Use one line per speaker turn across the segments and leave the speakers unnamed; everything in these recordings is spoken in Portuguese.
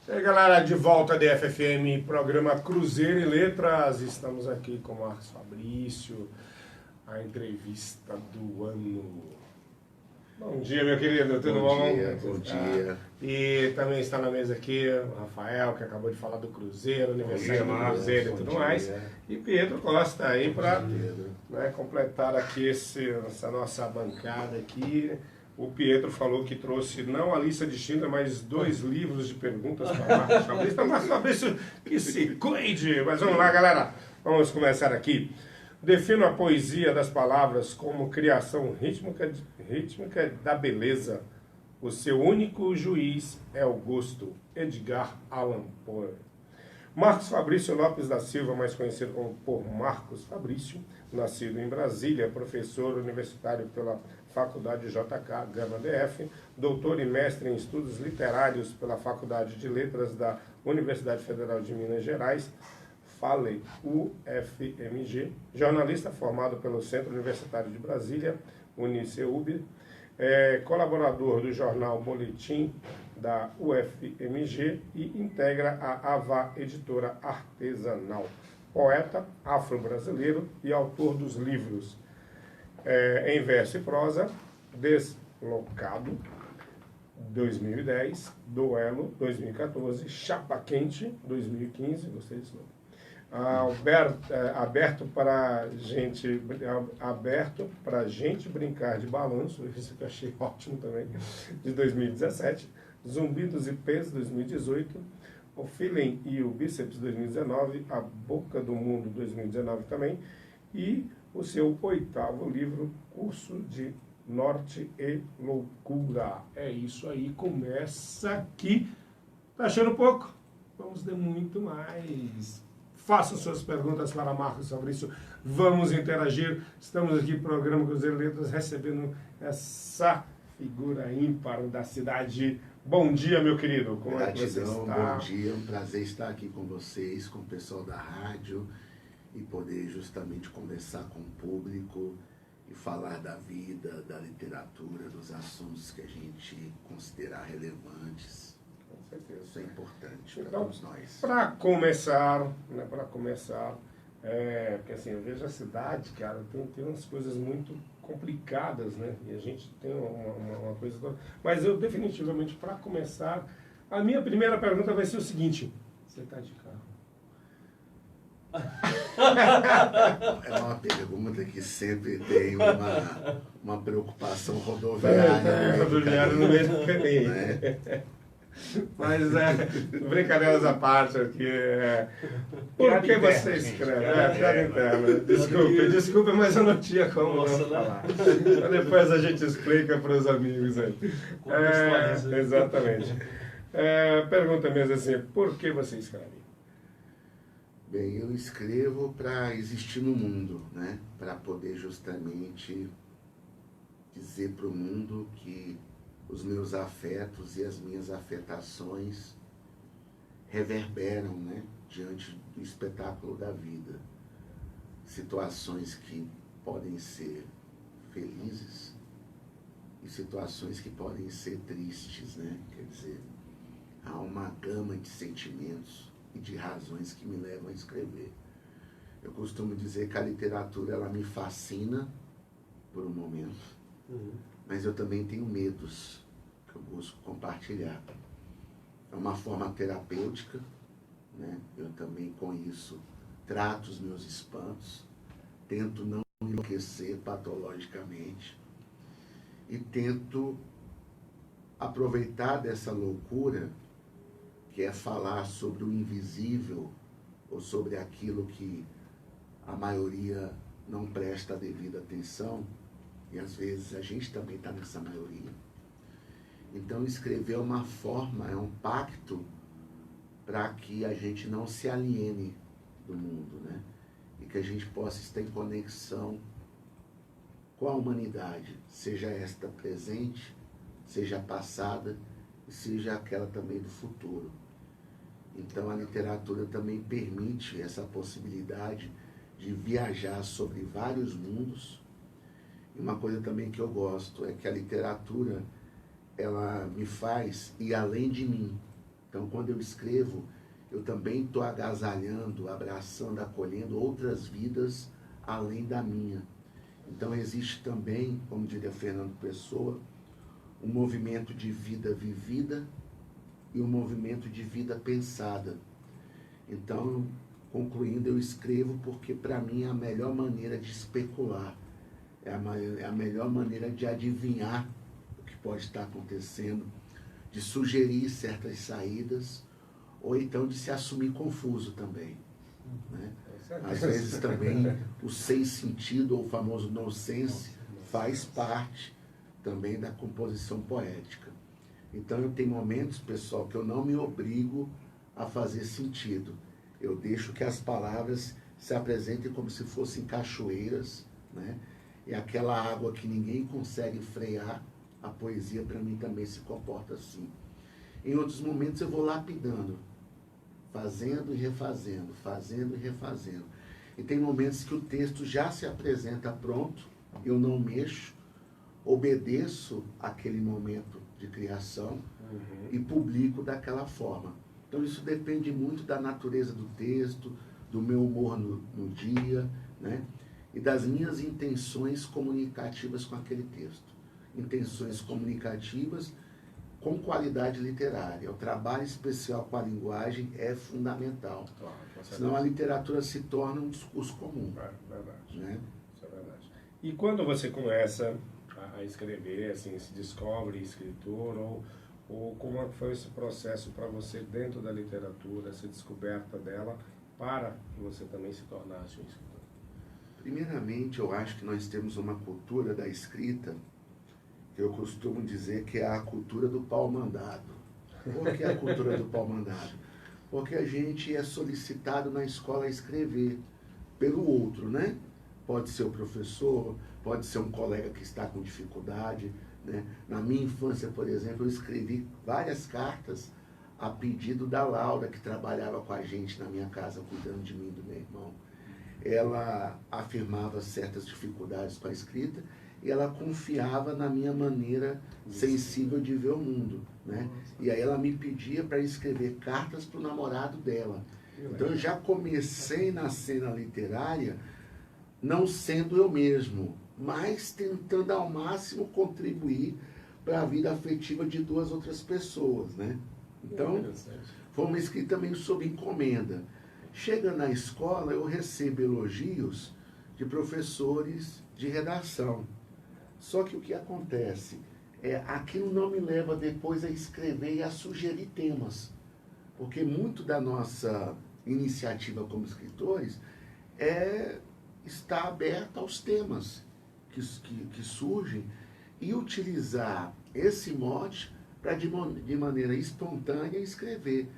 E aí, galera, de volta da FFM, programa Cruzeiro e Letras. Estamos aqui com o Marcos Fabrício, a entrevista do ano. Bom dia, meu querido, tudo bom?
Bom dia.
E também está na mesa aqui o Rafael, que acabou de falar do Cruzeiro, aniversário do Cruzeiro e tudo mais. E Pedro Costa aí para completar aqui essa nossa bancada aqui. O Pietro falou que trouxe não a lista de Schindler, mas 2 livros de perguntas para Marcos Fabrício. Então, Marcos Fabrício, que se cuide! Mas vamos lá, galera. Vamos começar aqui. Defino a poesia das palavras como criação rítmica da beleza. O seu único juiz é o gosto. Edgar Allan Poe. Marcos Fabrício Lopes da Silva, mais conhecido como por Marcos Fabrício, nascido em Brasília, professor universitário pela Faculdade JK Gama DF, doutor e mestre em estudos literários pela Faculdade de Letras da Universidade Federal de Minas Gerais, FALE, UFMG, jornalista formado pelo Centro Universitário de Brasília, UniCeub, colaborador do jornal Boletim da UFMG e integra a AVA Editora Artesanal. Poeta afro-brasileiro e autor dos livros em verso e prosa, Deslocado, 2010, Duelo, 2014, Chapa Quente, 2015, gostei disso não. Aberto para gente brincar de balanço, isso que eu achei ótimo também, de 2017, Zumbidos e Pés, 2018, o Feeling e o Bíceps, 2019, A Boca do Mundo, 2019 também, e o seu 8º livro, Curso de Norte e Loucura. É isso aí, começa aqui. Tá achando pouco? Vamos ter muito mais. Façam suas perguntas para Marcos Fabrício. Vamos interagir. Estamos aqui no programa Cruzeiro Letras recebendo essa figura ímpar da cidade. Bom dia, meu querido. Como é que você está?
Bom dia. É um prazer estar aqui com vocês, com o pessoal da rádio e poder justamente conversar com o público e falar da vida, da literatura, dos assuntos que a gente considerar relevantes.
Com certeza.
Isso é importante para
então,
todos nós.
Para começar, porque assim, eu vejo a cidade, cara, tem umas coisas muito complicadas, né? E a gente tem uma coisa toda. Mas eu definitivamente, para começar, a minha primeira pergunta vai ser o seguinte: você está de carro?
É uma pergunta que sempre tem uma preocupação rodoviária.
Rodoviária no meio do caminho.
Né?
Mas brincadeiras à parte aqui. Por que você escreve? Piada interna. Desculpa, mas eu não tinha como não falar. Depois a gente explica para os amigos aí. Exatamente. Pergunta mesmo assim, por que você escreve?
Bem, eu escrevo para existir no mundo, né? Para poder justamente dizer para o mundo que os meus afetos e as minhas afetações reverberam, né? Diante do espetáculo da vida. Situações que podem ser felizes e situações que podem ser tristes, né? Quer dizer, há uma gama de sentimentos e de razões que me levam a escrever. Eu costumo dizer que a literatura, ela me fascina por um momento, mas eu também tenho medos que eu busco compartilhar. É uma forma terapêutica, né? Eu também com isso trato os meus espantos, tento não enlouquecer patologicamente e tento aproveitar dessa loucura que é falar sobre o invisível ou sobre aquilo que a maioria não presta a devida atenção, e às vezes a gente também está nessa maioria. Então escrever é uma forma, é um pacto para que a gente não se aliene do mundo, né? E que a gente possa estar em conexão com a humanidade, seja esta presente, seja passada e seja aquela também do futuro. Então a literatura também permite essa possibilidade de viajar sobre vários mundos. E uma coisa também que eu gosto é que a literatura, ela me faz ir além de mim. Então, quando eu escrevo, eu também estou agasalhando, abraçando, acolhendo outras vidas além da minha. Então, existe também, como diria Fernando Pessoa, um movimento de vida vivida e um movimento de vida pensada. Então, concluindo, eu escrevo porque, para mim, é a melhor maneira de especular, é a melhor maneira de adivinhar o que pode estar acontecendo, de sugerir certas saídas, ou então de se assumir confuso também. Né? Às vezes também o sem sentido, ou o famoso nonsense, faz parte também da composição poética. Então eu tenho momentos, pessoal, que eu não me obrigo a fazer sentido. Eu deixo que as palavras se apresentem como se fossem cachoeiras, né? E aquela água que ninguém consegue frear, a poesia para mim também se comporta assim. Em outros momentos eu vou lapidando, fazendo e refazendo, fazendo e refazendo. E tem momentos que o texto já se apresenta pronto, eu não mexo, obedeço aquele momento de criação e publico daquela forma. Então isso depende muito da natureza do texto, do meu humor no dia, né? E das minhas intenções comunicativas com aquele texto. Intenções comunicativas com qualidade literária. O trabalho especial com a linguagem é fundamental. Claro, senão a literatura se torna um discurso comum.
É verdade.
Né?
Isso é verdade. E quando você começa a escrever, assim, se descobre escritor, ou como é que foi esse processo para você dentro da literatura, essa descoberta dela, para que você também se tornasse um escritor?
Primeiramente, eu acho que nós temos uma cultura da escrita que eu costumo dizer que é a cultura do pau mandado. Por que a cultura do pau mandado? Porque a gente é solicitado na escola a escrever pelo outro, né? Pode ser o professor, pode ser um colega que está com dificuldade, né? Na minha infância, por exemplo, eu escrevi várias cartas a pedido da Laura, que trabalhava com a gente na minha casa, cuidando de mim e do meu irmão. Ela afirmava certas dificuldades com a escrita e ela confiava na minha maneira sensível de ver o mundo, né? E aí ela me pedia para escrever cartas para o namorado dela. Então eu já comecei na cena literária não sendo eu mesmo, mas tentando ao máximo contribuir para a vida afetiva de duas outras pessoas, né? Então, foi uma escrita meio sob encomenda. Chega na escola, eu recebo elogios de professores de redação. Só que o que acontece? Aquilo não me leva depois a escrever e a sugerir temas. Porque muito da nossa iniciativa como escritores está aberta aos temas que surgem e utilizar esse mote para de maneira espontânea escrever.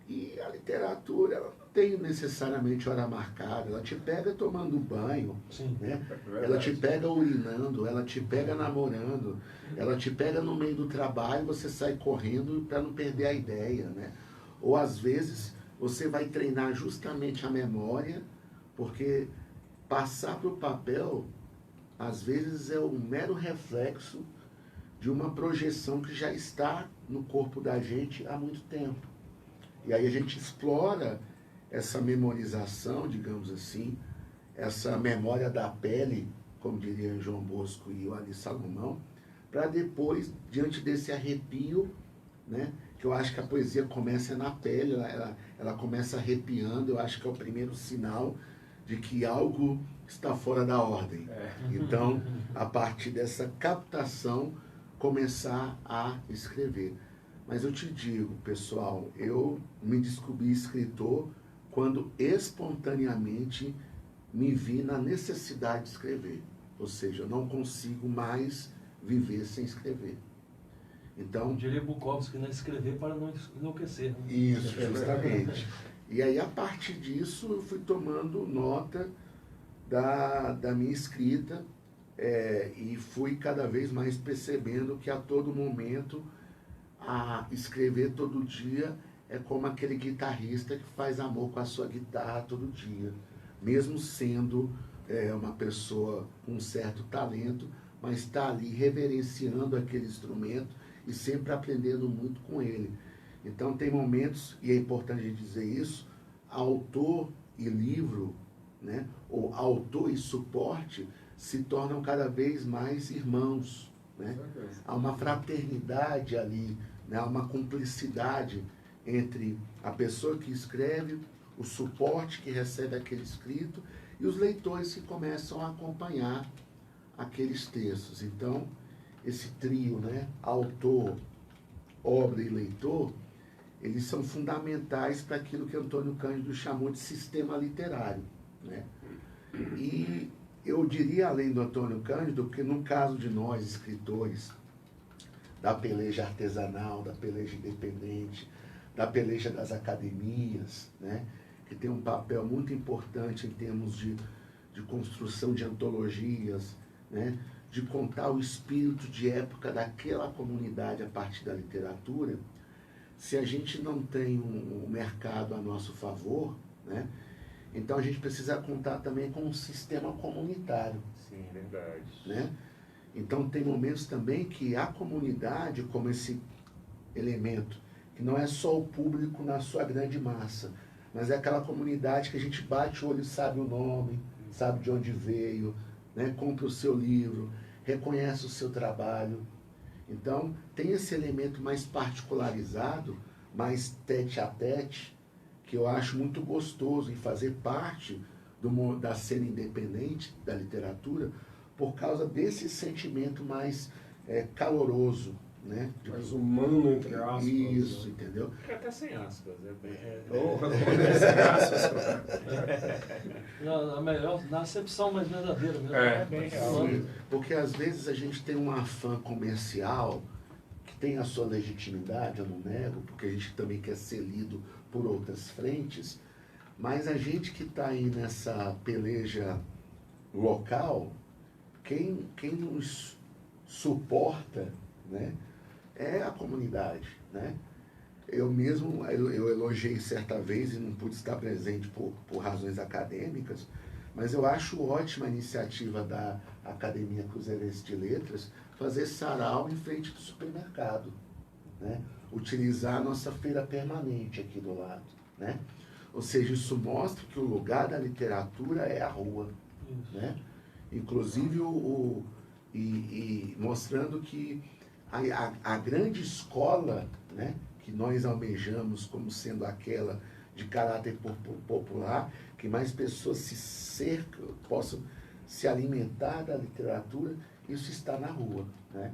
E a literatura, ela não tem necessariamente hora marcada, ela te pega tomando banho, né? Ela te pega urinando, ela te pega namorando, ela te pega no meio do trabalho, você sai correndo para não perder a ideia, né? Ou às vezes você vai treinar justamente a memória, porque passar para o papel, às vezes é um mero reflexo de uma projeção que já está no corpo da gente há muito tempo. E aí a gente explora essa memorização, digamos assim, essa memória da pele, como diria João Bosco e o Ali Salomão, para depois, diante desse arrepio, né, que eu acho que a poesia começa na pele, ela começa arrepiando, eu acho que é o primeiro sinal de que algo está fora da ordem. Então, a partir dessa captação, começar a escrever. Mas eu te digo, pessoal, eu me descobri escritor quando espontaneamente me vi na necessidade de escrever. Ou seja, eu não consigo mais viver sem escrever. Então,
diria Bukowski, né? Escrever para não enlouquecer. Né?
Isso, justamente. E aí, a partir disso, eu fui tomando nota da minha escrita e fui cada vez mais percebendo que a todo momento a escrever todo dia é como aquele guitarrista que faz amor com a sua guitarra todo dia, mesmo sendo uma pessoa com um certo talento, mas está ali reverenciando aquele instrumento e sempre aprendendo muito com ele. Então tem momentos, e é importante a gente dizer isso, autor e livro, né, ou autor e suporte se tornam cada vez mais irmãos, né? Há uma fraternidade ali, né? Há uma cumplicidade entre a pessoa que escreve, o suporte que recebe aquele escrito e os leitores que começam a acompanhar aqueles textos. Então, esse trio, né, autor, obra e leitor, eles são fundamentais para aquilo que Antônio Cândido chamou de sistema literário, né? E eu diria, além do Antônio Cândido, que no caso de nós, escritores, da peleja artesanal, da peleja independente, da peleja das academias, né, que tem um papel muito importante em termos de construção de antologias, né, de contar o espírito de época daquela comunidade a partir da literatura. Se a gente não tem um mercado a nosso favor, né, então a gente precisa contar também com um sistema comunitário.
Sim, verdade.
Né? Então tem momentos também que a comunidade, como esse elemento, que não é só o público na sua grande massa, mas é aquela comunidade que a gente bate o olho e sabe o nome, sabe de onde veio, né? Compra o seu livro, reconhece o seu trabalho. Então tem esse elemento mais particularizado, mais tete a tete, que eu acho muito gostoso em fazer parte da cena independente da literatura, por causa desse sentimento mais caloroso, né?
Mais humano, entre aspas.
Isso, entendeu?
Fica até sem aspas.
Na acepção mais verdadeira mesmo.
É,
bem
real.
Porque às vezes a gente tem um afã comercial que tem a sua legitimidade, eu não nego, porque a gente também quer ser lido por outras frentes, mas a gente que está aí nessa peleja local, quem nos suporta, né, é a comunidade, né? Eu mesmo, eu elogiei certa vez e não pude estar presente por razões acadêmicas, mas eu acho ótima a iniciativa da Academia Cruzeirense de Letras fazer sarau em frente do supermercado, né? Utilizar a nossa feira permanente aqui do lado, né? Ou seja, isso mostra que o lugar da literatura é a rua, né? Inclusive mostrando que a grande escola, né, que nós almejamos como sendo aquela de caráter popular, que mais pessoas possam se alimentar da literatura, isso está na rua, né?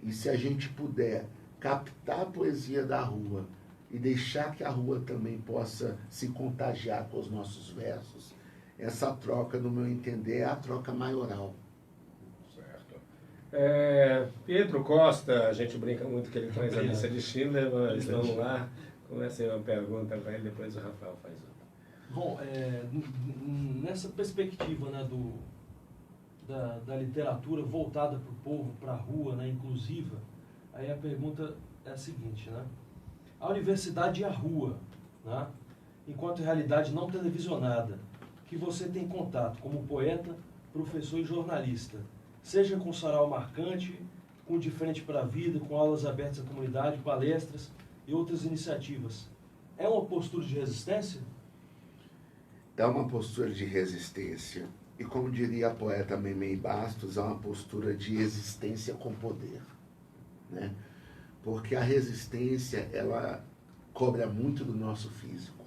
E se a gente puder captar a poesia da rua e deixar que a rua também possa se contagiar com os nossos versos, essa troca, no meu entender, é a troca maioral.
Certo. Pedro Costa, a gente brinca muito que ele traz a lista de Schindler, mas vamos lá. Comece uma pergunta para ele, depois o Rafael faz outra.
Bom, nessa perspectiva, né, da literatura voltada para o povo, para a rua, né, inclusiva, aí a pergunta é a seguinte, né? A universidade e a rua, né, enquanto realidade não televisionada, que você tem contato como poeta, professor e jornalista, seja com sarau marcante, com De Frente para a Vida, com aulas abertas à comunidade, palestras e outras iniciativas, é uma postura de resistência?
É uma postura de resistência. E como diria a poeta Memei Bastos, é uma postura de existência com poder, né? Porque a resistência, ela cobra muito do nosso físico,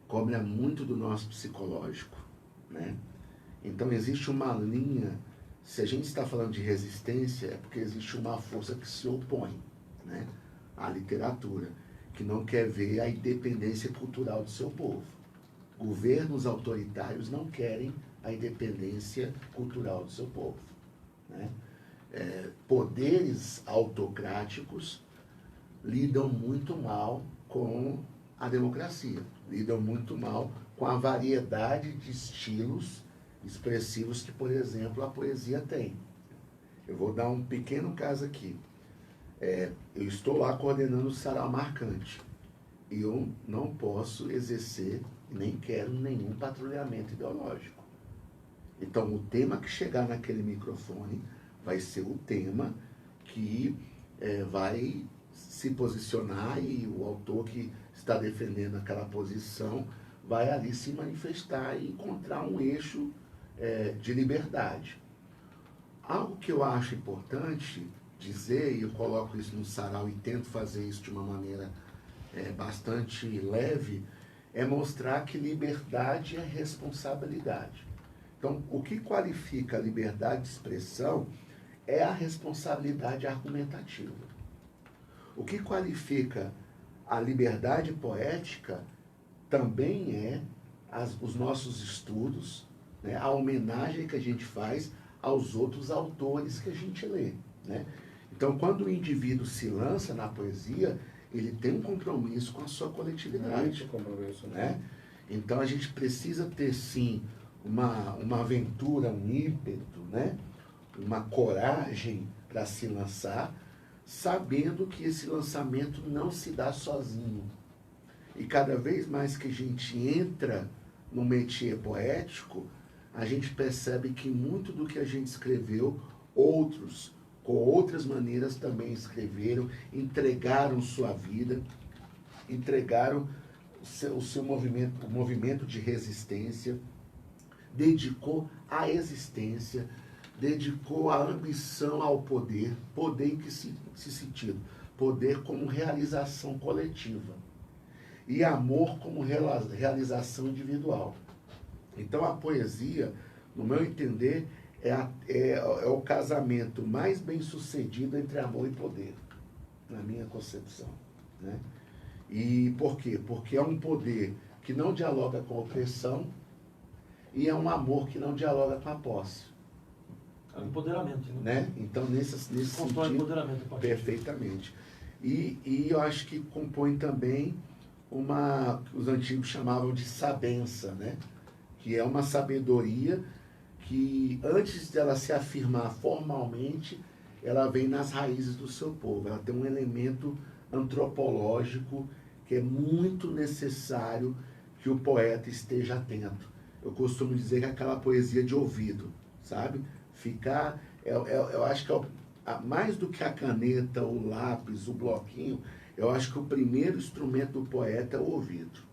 cobra muito do nosso psicológico, né? Então existe uma linha, se a gente está falando de resistência, é porque existe uma força que se opõe, né, à literatura, que não quer ver a independência cultural do seu povo. Governos autoritários não querem a independência cultural do seu povo, né? Poderes autocráticos lidam muito mal com a democracia, lidam muito mal com a variedade de estilos expressivos que, por exemplo, a poesia tem. Eu vou dar um pequeno caso aqui. Eu estou lá coordenando o sarau marcante e eu não posso exercer, nem quero nenhum patrulhamento ideológico. Então, o tema que chegar naquele microfone vai ser o tema que vai se posicionar e o autor que está defendendo aquela posição vai ali se manifestar e encontrar um eixo de liberdade. Algo que eu acho importante dizer, e eu coloco isso no sarau e tento fazer isso de uma maneira bastante leve, é mostrar que liberdade é responsabilidade. Então, o que qualifica a liberdade de expressão é a responsabilidade argumentativa. O que qualifica a liberdade poética também é os nossos estudos, né, a homenagem que a gente faz aos outros autores que a gente lê, né? Então, quando o indivíduo se lança na poesia, ele tem um compromisso com a sua coletividade.
Compromisso,
né? Então, a gente precisa ter, sim, uma aventura, um ímpeto, né? Uma coragem para se lançar, sabendo que esse lançamento não se dá sozinho. E cada vez mais que a gente entra no métier poético, a gente percebe que muito do que a gente escreveu, outros, com outras maneiras, também escreveram, entregaram sua vida, entregaram o seu movimento, o movimento de resistência, dedicou a existência, dedicou a ambição ao poder. Poder em que sentido? Poder como realização coletiva e amor como realização individual. Então a poesia, no meu entender, é o casamento mais bem sucedido entre amor e poder, na minha concepção, né? E por quê? Porque é um poder que não dialoga com a opressão e é um amor que não dialoga com a posse.
É empoderamento,
né? Então, nesse sentido,
empoderamento
perfeitamente. E eu acho que compõe também que os antigos chamavam de sabença, né? Que é uma sabedoria que, antes dela se afirmar formalmente, ela vem nas raízes do seu povo. Ela tem um elemento antropológico que é muito necessário que o poeta esteja atento. Eu costumo dizer que é aquela poesia de ouvido, sabe? Eu acho que mais do que a caneta, o lápis, o bloquinho, eu acho que o primeiro instrumento do poeta é o ouvido.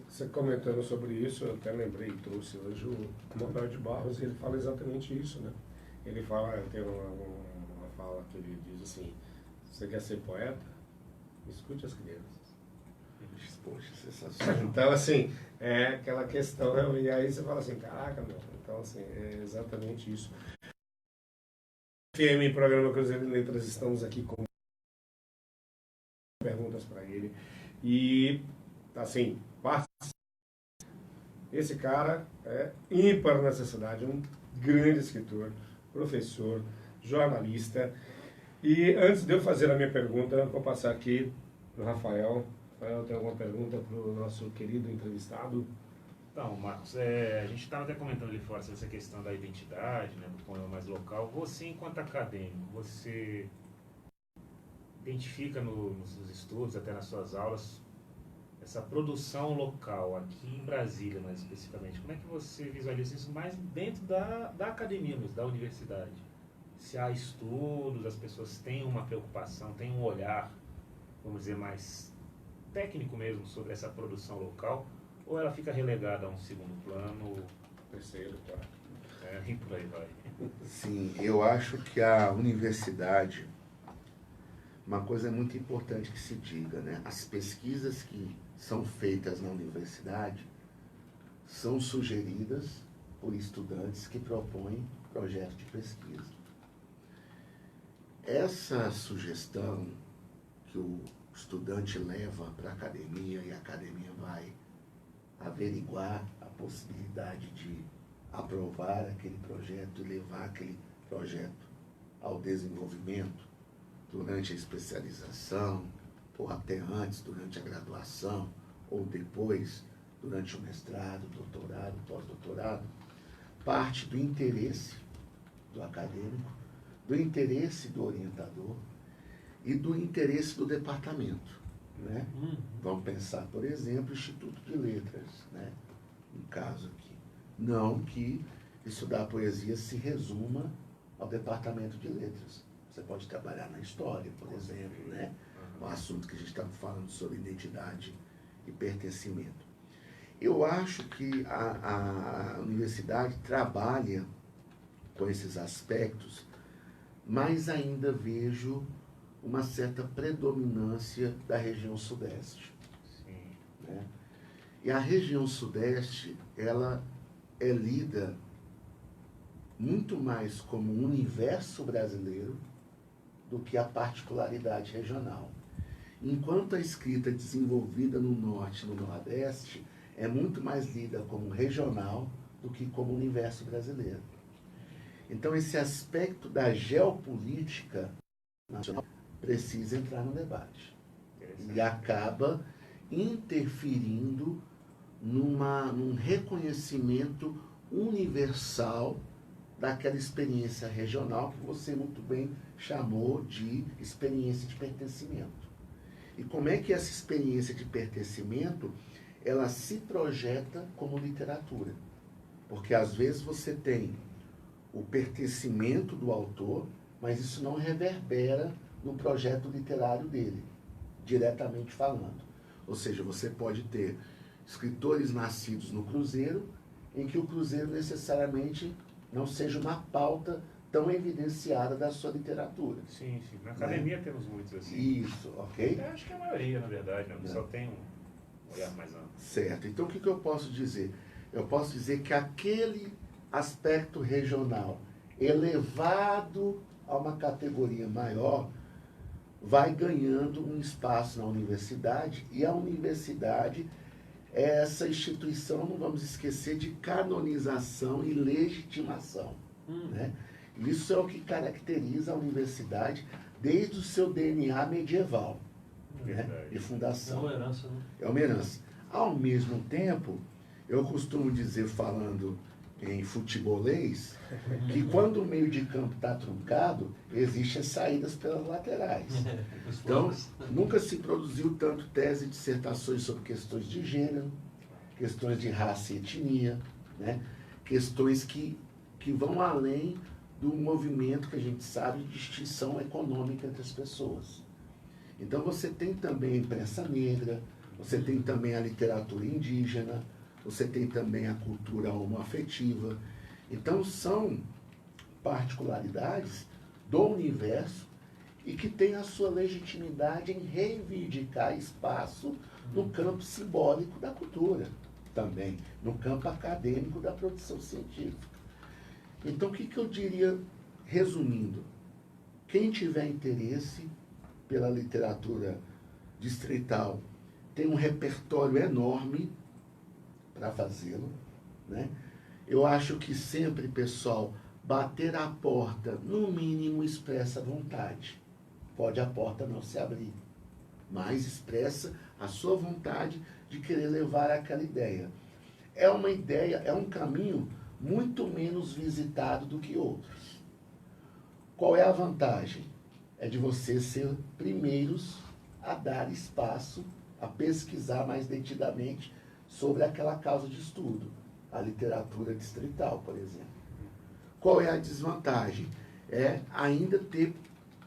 Você comentando sobre isso, eu até lembrei, trouxe hoje o Manuel de Barros, e ele fala exatamente isso, né? Ele fala, tem uma fala que ele diz assim: você quer ser poeta? Escute as crianças.
Poxa, sensacional.
Então, assim, é aquela questão, e aí você fala assim, caraca, meu, então, assim, é exatamente isso. FM, Programa Cruzeiro de Letras, estamos aqui com perguntas para ele, e, assim, esse cara é ímpar nessa cidade, um grande escritor, professor, jornalista, e antes de eu fazer a minha pergunta, vou passar aqui para o Rafael. Rafael, tem alguma pergunta para o nosso querido entrevistado?
Então, Marcos, a gente estava até comentando ali fora sobre essa questão da identidade, né, do poema mais local. Você, enquanto acadêmico, você identifica nos estudos, até nas suas aulas, essa produção local, aqui em Brasília, mais especificamente? Como é que você visualiza isso mais dentro da academia mesmo, da universidade? Se há estudos, as pessoas têm uma preocupação, têm um olhar, vamos dizer, mais técnico mesmo sobre essa produção local, ou ela fica relegada a um segundo plano,
Terceiro, quarto.
E por aí vai?
Sim, eu acho que a universidade, uma coisa muito importante que se diga, né? As pesquisas que são feitas na universidade são sugeridas por estudantes que propõem projetos de pesquisa. Essa sugestão que o estudante leva para a academia e a academia vai averiguar a possibilidade de aprovar aquele projeto e levar aquele projeto ao desenvolvimento durante a especialização, ou até antes, durante a graduação, ou depois, durante o mestrado, doutorado, pós-doutorado, parte do interesse do acadêmico, do interesse do orientador e do interesse do departamento, né? Vamos pensar, por exemplo, o Instituto de Letras, né? Um caso aqui. Não que estudar poesia se resuma ao departamento de letras. Você pode trabalhar na história, por exemplo, né? Um assunto que a gente está falando sobre identidade e pertencimento. Eu acho que a universidade trabalha com esses aspectos, mas ainda vejo uma certa predominância da região sudeste.
Sim.
Né? E a região sudeste, ela é lida muito mais como um universo brasileiro do que a particularidade regional. Enquanto a escrita desenvolvida no norte e no nordeste é muito mais lida como regional do que como universo brasileiro. Então, esse aspecto da geopolítica nacional precisa entrar no debate. E acaba interferindo num reconhecimento universal daquela experiência regional que você muito bem chamou de experiência de pertencimento. E como é que essa experiência de pertencimento ela se projeta como literatura? Porque às vezes você tem o pertencimento do autor, mas isso não reverbera no projeto literário dele, diretamente falando. Ou seja, você pode ter escritores nascidos no Cruzeiro, em que o Cruzeiro necessariamente não seja uma pauta tão evidenciada da sua literatura.
Sim, sim. Na academia temos muitos assim.
Isso, ok?
Eu acho que a maioria, na verdade, né? O pessoal tem um olhar mais amplo.
Certo. Então, o que eu posso dizer? Eu posso dizer que aquele aspecto regional elevado a uma categoria maior vai ganhando um espaço na universidade, e a universidade é essa instituição, não vamos esquecer, de canonização e legitimação. Né? Isso é o que caracteriza a universidade desde o seu DNA medieval, né? De fundação.
É uma herança, né?
É uma herança. Ao mesmo tempo, eu costumo dizer, falando em futebolês, que quando o meio de campo está truncado, existem saídas pelas laterais. Então, nunca se produziu tanto tese e dissertações sobre questões de gênero, questões de raça e etnia, né? Questões que vão além do movimento que a gente sabe de distinção econômica entre as pessoas. Então você tem também a imprensa negra, você tem também a literatura indígena, você tem também a cultura homoafetiva. Então são particularidades do universo e que têm a sua legitimidade em reivindicar espaço no campo simbólico da cultura também, no campo acadêmico da produção científica. Então, o que eu diria, resumindo? Quem tiver interesse pela literatura distrital tem um repertório enorme para fazê-lo, né? Eu acho que sempre, pessoal, bater a porta, no mínimo, expressa vontade. Pode a porta não se abrir, mas expressa a sua vontade de querer levar aquela ideia. É uma ideia, é um caminho muito menos visitado do que outros. Qual é a vantagem? É de você ser primeiros a dar espaço, a pesquisar mais detidamente sobre aquela causa de estudo, a literatura distrital, por exemplo. Qual é a desvantagem? É ainda ter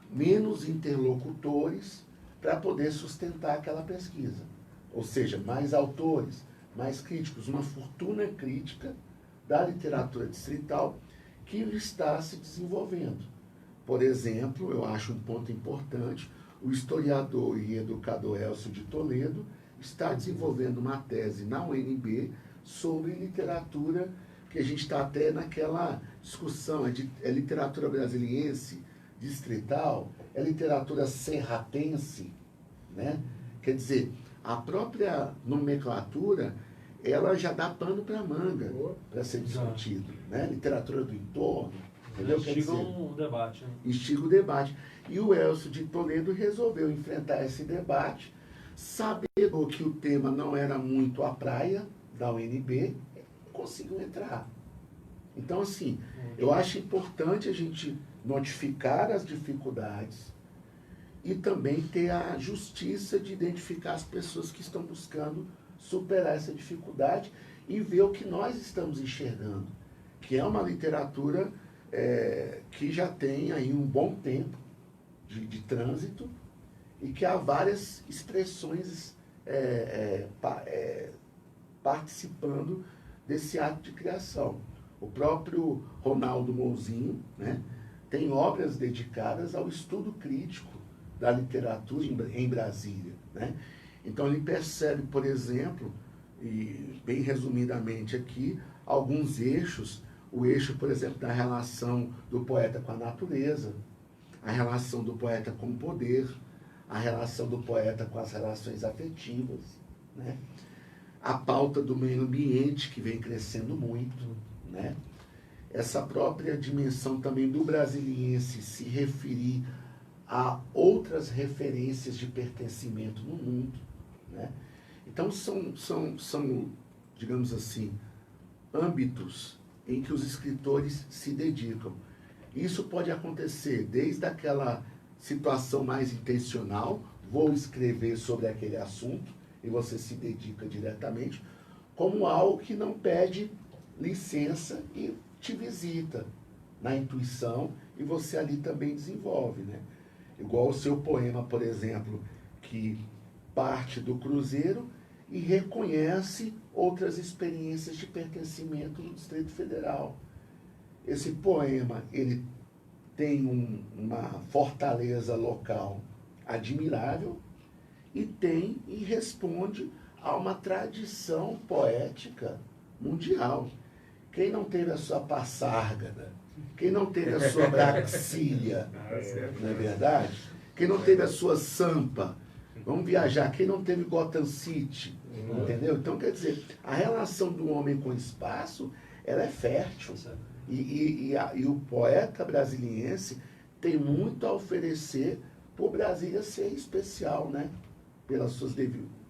menos interlocutores para poder sustentar aquela pesquisa. Ou seja, mais autores, mais críticos, uma fortuna crítica da literatura distrital que está se desenvolvendo. Por exemplo, eu acho um ponto importante, o historiador e educador Elcio de Toledo está desenvolvendo uma tese na UNB sobre literatura, que a gente está até naquela discussão, é literatura brasiliense, distrital, é literatura serratense, né? Quer dizer, a própria nomenclatura, ela já dá pano para manga para ser discutido, né? Literatura do entorno, entendeu?
Instiga um debate. Né?
Instiga o debate. E o Elcio de Toledo resolveu enfrentar esse debate, sabendo que o tema não era muito a praia da UNB, conseguiu entrar. Então, assim, eu acho importante a gente notificar as dificuldades e também ter a justiça de identificar as pessoas que estão buscando superar essa dificuldade e ver o que nós estamos enxergando, que é uma literatura que já tem aí um bom tempo, de trânsito e que há várias expressões participando desse ato de criação. O próprio Ronaldo Mouzinho, né, tem obras dedicadas ao estudo crítico da literatura em Brasília, né? Então ele percebe, por exemplo, e bem resumidamente aqui, alguns eixos, o eixo, por exemplo, da relação do poeta com a natureza, a relação do poeta com o poder, a relação do poeta com as relações afetivas, né? A pauta do meio ambiente, que vem crescendo muito, né? Essa própria dimensão também do brasiliense se referir a outras referências de pertencimento no mundo, né? Então são, digamos assim, âmbitos em que os escritores se dedicam. Isso pode acontecer desde aquela situação mais intencional, vou escrever sobre aquele assunto, e você se dedica diretamente, como algo que não pede licença e te visita na intuição, e você ali também desenvolve, né? Igual o seu poema, por exemplo, que parte do Cruzeiro e reconhece outras experiências de pertencimento no Distrito Federal. Esse poema, ele tem uma fortaleza local admirável e responde a uma tradição poética mundial. Quem não teve a sua Passárgada, quem não teve a sua Braxília, não é verdade? Quem não teve a sua Sampa, vamos viajar, quem não teve Gotham City, entendeu? Então, quer dizer, a relação do homem com o espaço, ela é fértil. E o poeta brasiliense tem muito a oferecer por Brasília ser especial, né? Pelas suas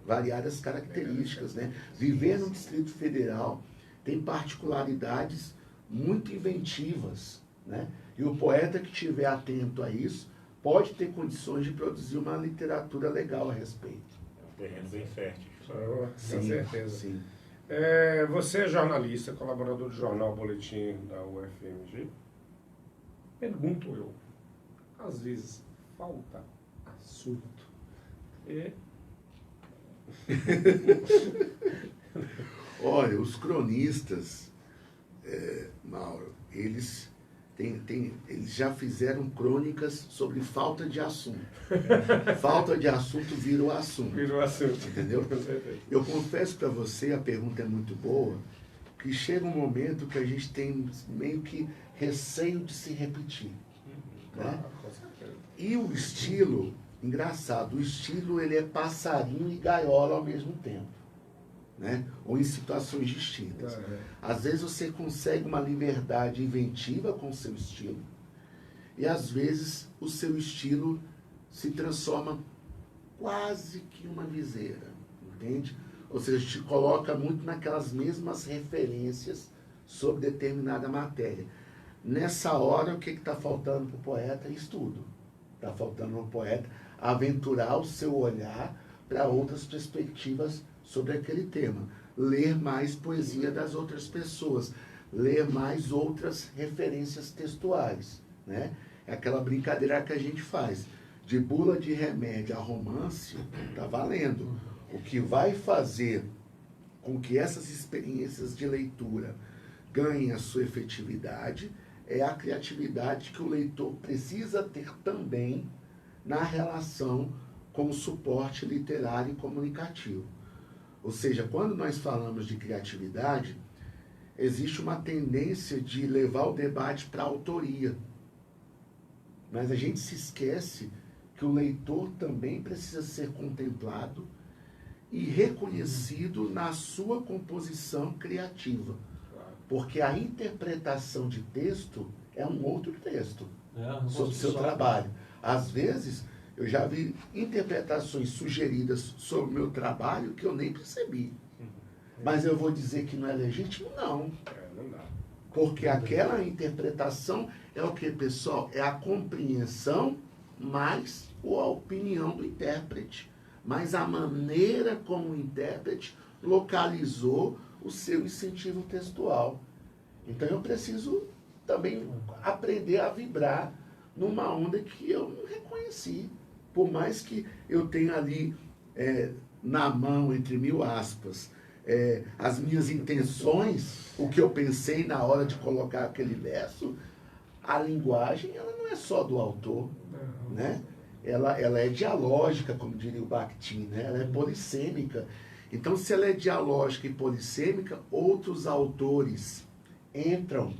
variadas características, né? Viver no Distrito Federal tem particularidades muito inventivas, né? E o poeta que estiver atento a isso pode ter condições de produzir uma literatura legal a respeito.
É um terreno bem fértil.
Com certeza.
Sim.
Você é jornalista, colaborador do jornal Boletim da UFMG. Pergunto eu, às vezes falta assunto.
Olha, os cronistas, Mauro, eles já fizeram crônicas sobre falta de assunto. Falta de assunto virou assunto.
Virou assunto.
Entendeu? Eu confesso para você, a pergunta é muito boa, que chega um momento que a gente tem meio que receio de se repetir. Né?
Com certeza.
E o estilo, engraçado, o estilo ele é passarinho e gaiola ao mesmo tempo. Né? Ou em situações distintas. Às vezes você consegue uma liberdade inventiva com o seu estilo, e às vezes o seu estilo se transforma quase que uma viseira, entende? Ou seja, te coloca muito naquelas mesmas referências sobre determinada matéria. Nessa hora, o que está faltando para o poeta? Estudo. Está faltando ao poeta aventurar o seu olhar para outras perspectivas sobre aquele tema, ler mais poesia das outras pessoas, ler mais outras referências textuais, né? É aquela brincadeira que a gente faz, de bula de remédio a romance, tá valendo. O que vai fazer com que essas experiências de leitura ganhem a sua efetividade é a criatividade que o leitor precisa ter também na relação com o suporte literário e comunicativo. Ou seja, quando nós falamos de criatividade, existe uma tendência de levar o debate para a autoria. Mas a gente se esquece que o leitor também precisa ser contemplado e reconhecido na sua composição criativa. Porque a interpretação de texto é um outro texto sobre o seu trabalho. Às vezes, eu já vi interpretações sugeridas sobre o meu trabalho que eu nem percebi. Mas eu vou dizer que não é legítimo? Não.
Não dá.
Porque aquela interpretação é o que, pessoal? É a compreensão mais a opinião do intérprete. Mas a maneira como o intérprete localizou o seu incentivo textual. Então eu preciso também aprender a vibrar numa onda que eu não reconheci. Por mais que eu tenha ali na mão, entre 1000 aspas, as minhas intenções, o que eu pensei na hora de colocar aquele verso, a linguagem ela não é só do autor, né? Ela é dialógica, como diria o Bakhtin, né? Ela é polissêmica. Então, se ela é dialógica e polissêmica, outros autores entram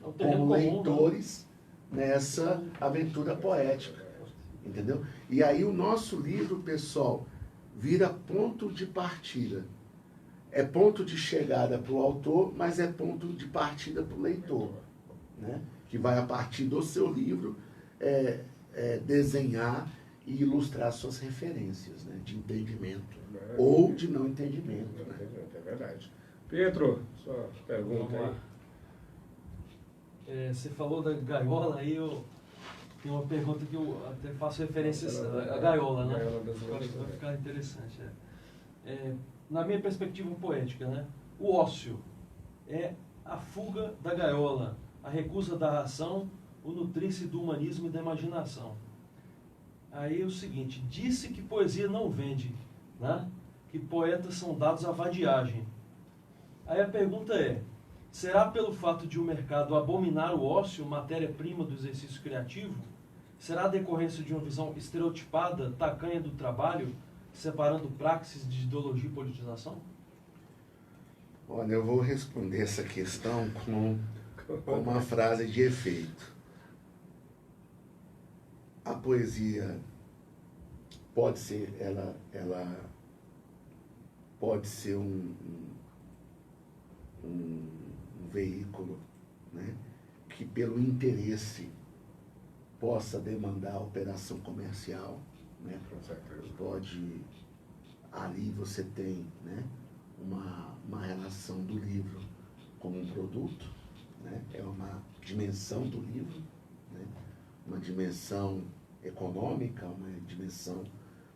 como leitores nessa aventura poética, entendeu? E aí o nosso livro, pessoal, vira ponto de partida. É ponto de chegada para o autor, mas é ponto de partida para o leitor, né? Que vai, a partir do seu livro, desenhar e ilustrar suas referências, né? De entendimento ou de não entendimento. Né?
É verdade. Pedro, sua pergunta aí.
Você falou da gaiola, aí eu tenho uma pergunta que eu até faço referência à gaiola, né? Acho que vai ficar interessante. Na minha perspectiva poética, né? O ócio é a fuga da gaiola, a recusa da ração, o nutrir-se do humanismo e da imaginação. Aí é o seguinte, disse que poesia não vende, né? Que poetas são dados à vadiagem. Aí a pergunta é, será pelo fato de o mercado abominar o ócio, matéria-prima do exercício criativo? Será a decorrência de uma visão estereotipada, tacanha do trabalho, separando praxis de ideologia e politização?
Olha, eu vou responder essa questão com uma frase de efeito. A poesia pode ser, ela pode ser um veículo, né, que pelo interesse possa demandar a operação comercial, né? Pode, ali você tem, né, uma relação do livro como um produto, né? É uma dimensão do livro, né? Uma dimensão econômica, uma dimensão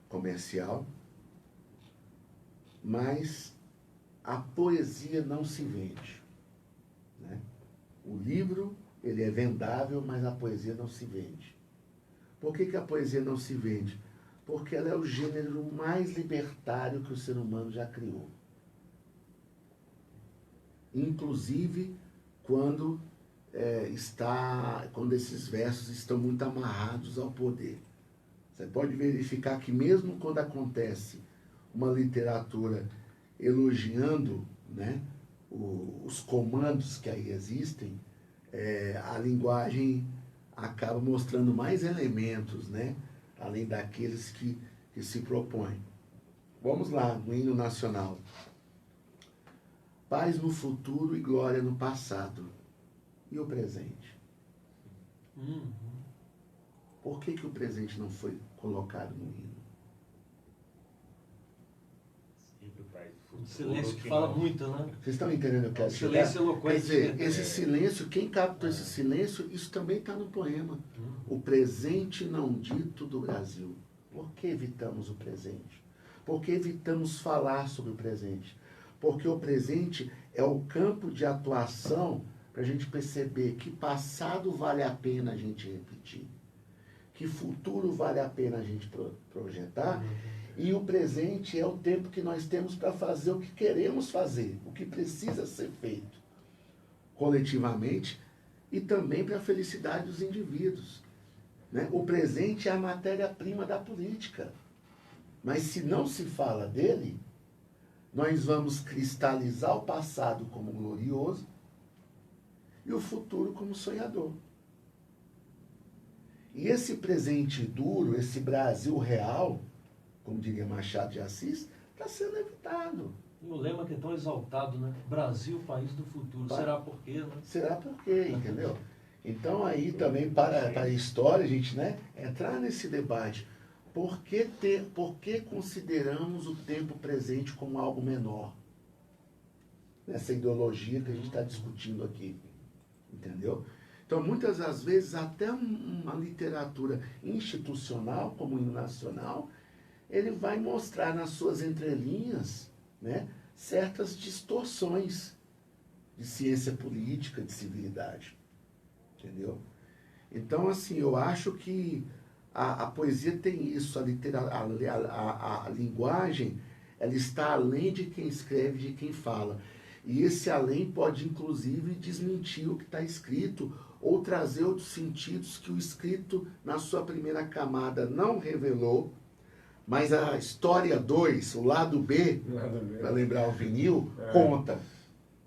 comercial, mas a poesia não se vende, né? O livro, ele é vendável, mas a poesia não se vende. Por que a poesia não se vende? Porque ela é o gênero mais libertário que o ser humano já criou. Inclusive, quando esses versos estão muito amarrados ao poder. Você pode verificar que mesmo quando acontece uma literatura elogiando, né, os comandos que aí existem, a linguagem acaba mostrando mais elementos, né, além daqueles que se propõem. Vamos lá, no hino nacional. Paz no futuro e glória no passado. E o presente? Por que o presente não foi colocado no hino?
O silêncio que fala muito, né?
Vocês estão entendendo o que eu quero chegar?
Silêncio eloquente.
Quer dizer, esse silêncio, quem captou esse silêncio, isso também está no poema. O presente não dito do Brasil. Por que evitamos o presente? Por que evitamos falar sobre o presente? Porque o presente é o campo de atuação para a gente perceber que passado vale a pena a gente repetir, que futuro vale a pena a gente projetar, e o presente é o tempo que nós temos para fazer o que queremos fazer, o que precisa ser feito, coletivamente, e também para a felicidade dos indivíduos, né? O presente é a matéria-prima da política, mas se não se fala dele, nós vamos cristalizar o passado como glorioso e o futuro como sonhador. E esse presente duro, esse Brasil real, como diria Machado de Assis, está sendo evitado.
E o lema que é tão exaltado, né? Brasil, país do futuro. Será por quê, né?
Será por quê, entendeu? Então aí também para a história, a gente, né, entrar nesse debate. Por que consideramos o tempo presente como algo menor? Nessa ideologia que a gente está discutindo aqui. Entendeu? Então, muitas das vezes, até uma literatura institucional, como o hino nacional, ele vai mostrar nas suas entrelinhas, né, certas distorções de ciência política, de civilidade. Entendeu? Então, assim, eu acho que a poesia tem isso, a linguagem, ela está além de quem escreve, de quem fala. E esse além pode, inclusive, desmentir o que está escrito ou trazer outros sentidos que o escrito, na sua primeira camada, não revelou, mas a história 2, o lado B, para lembrar o vinil, conta.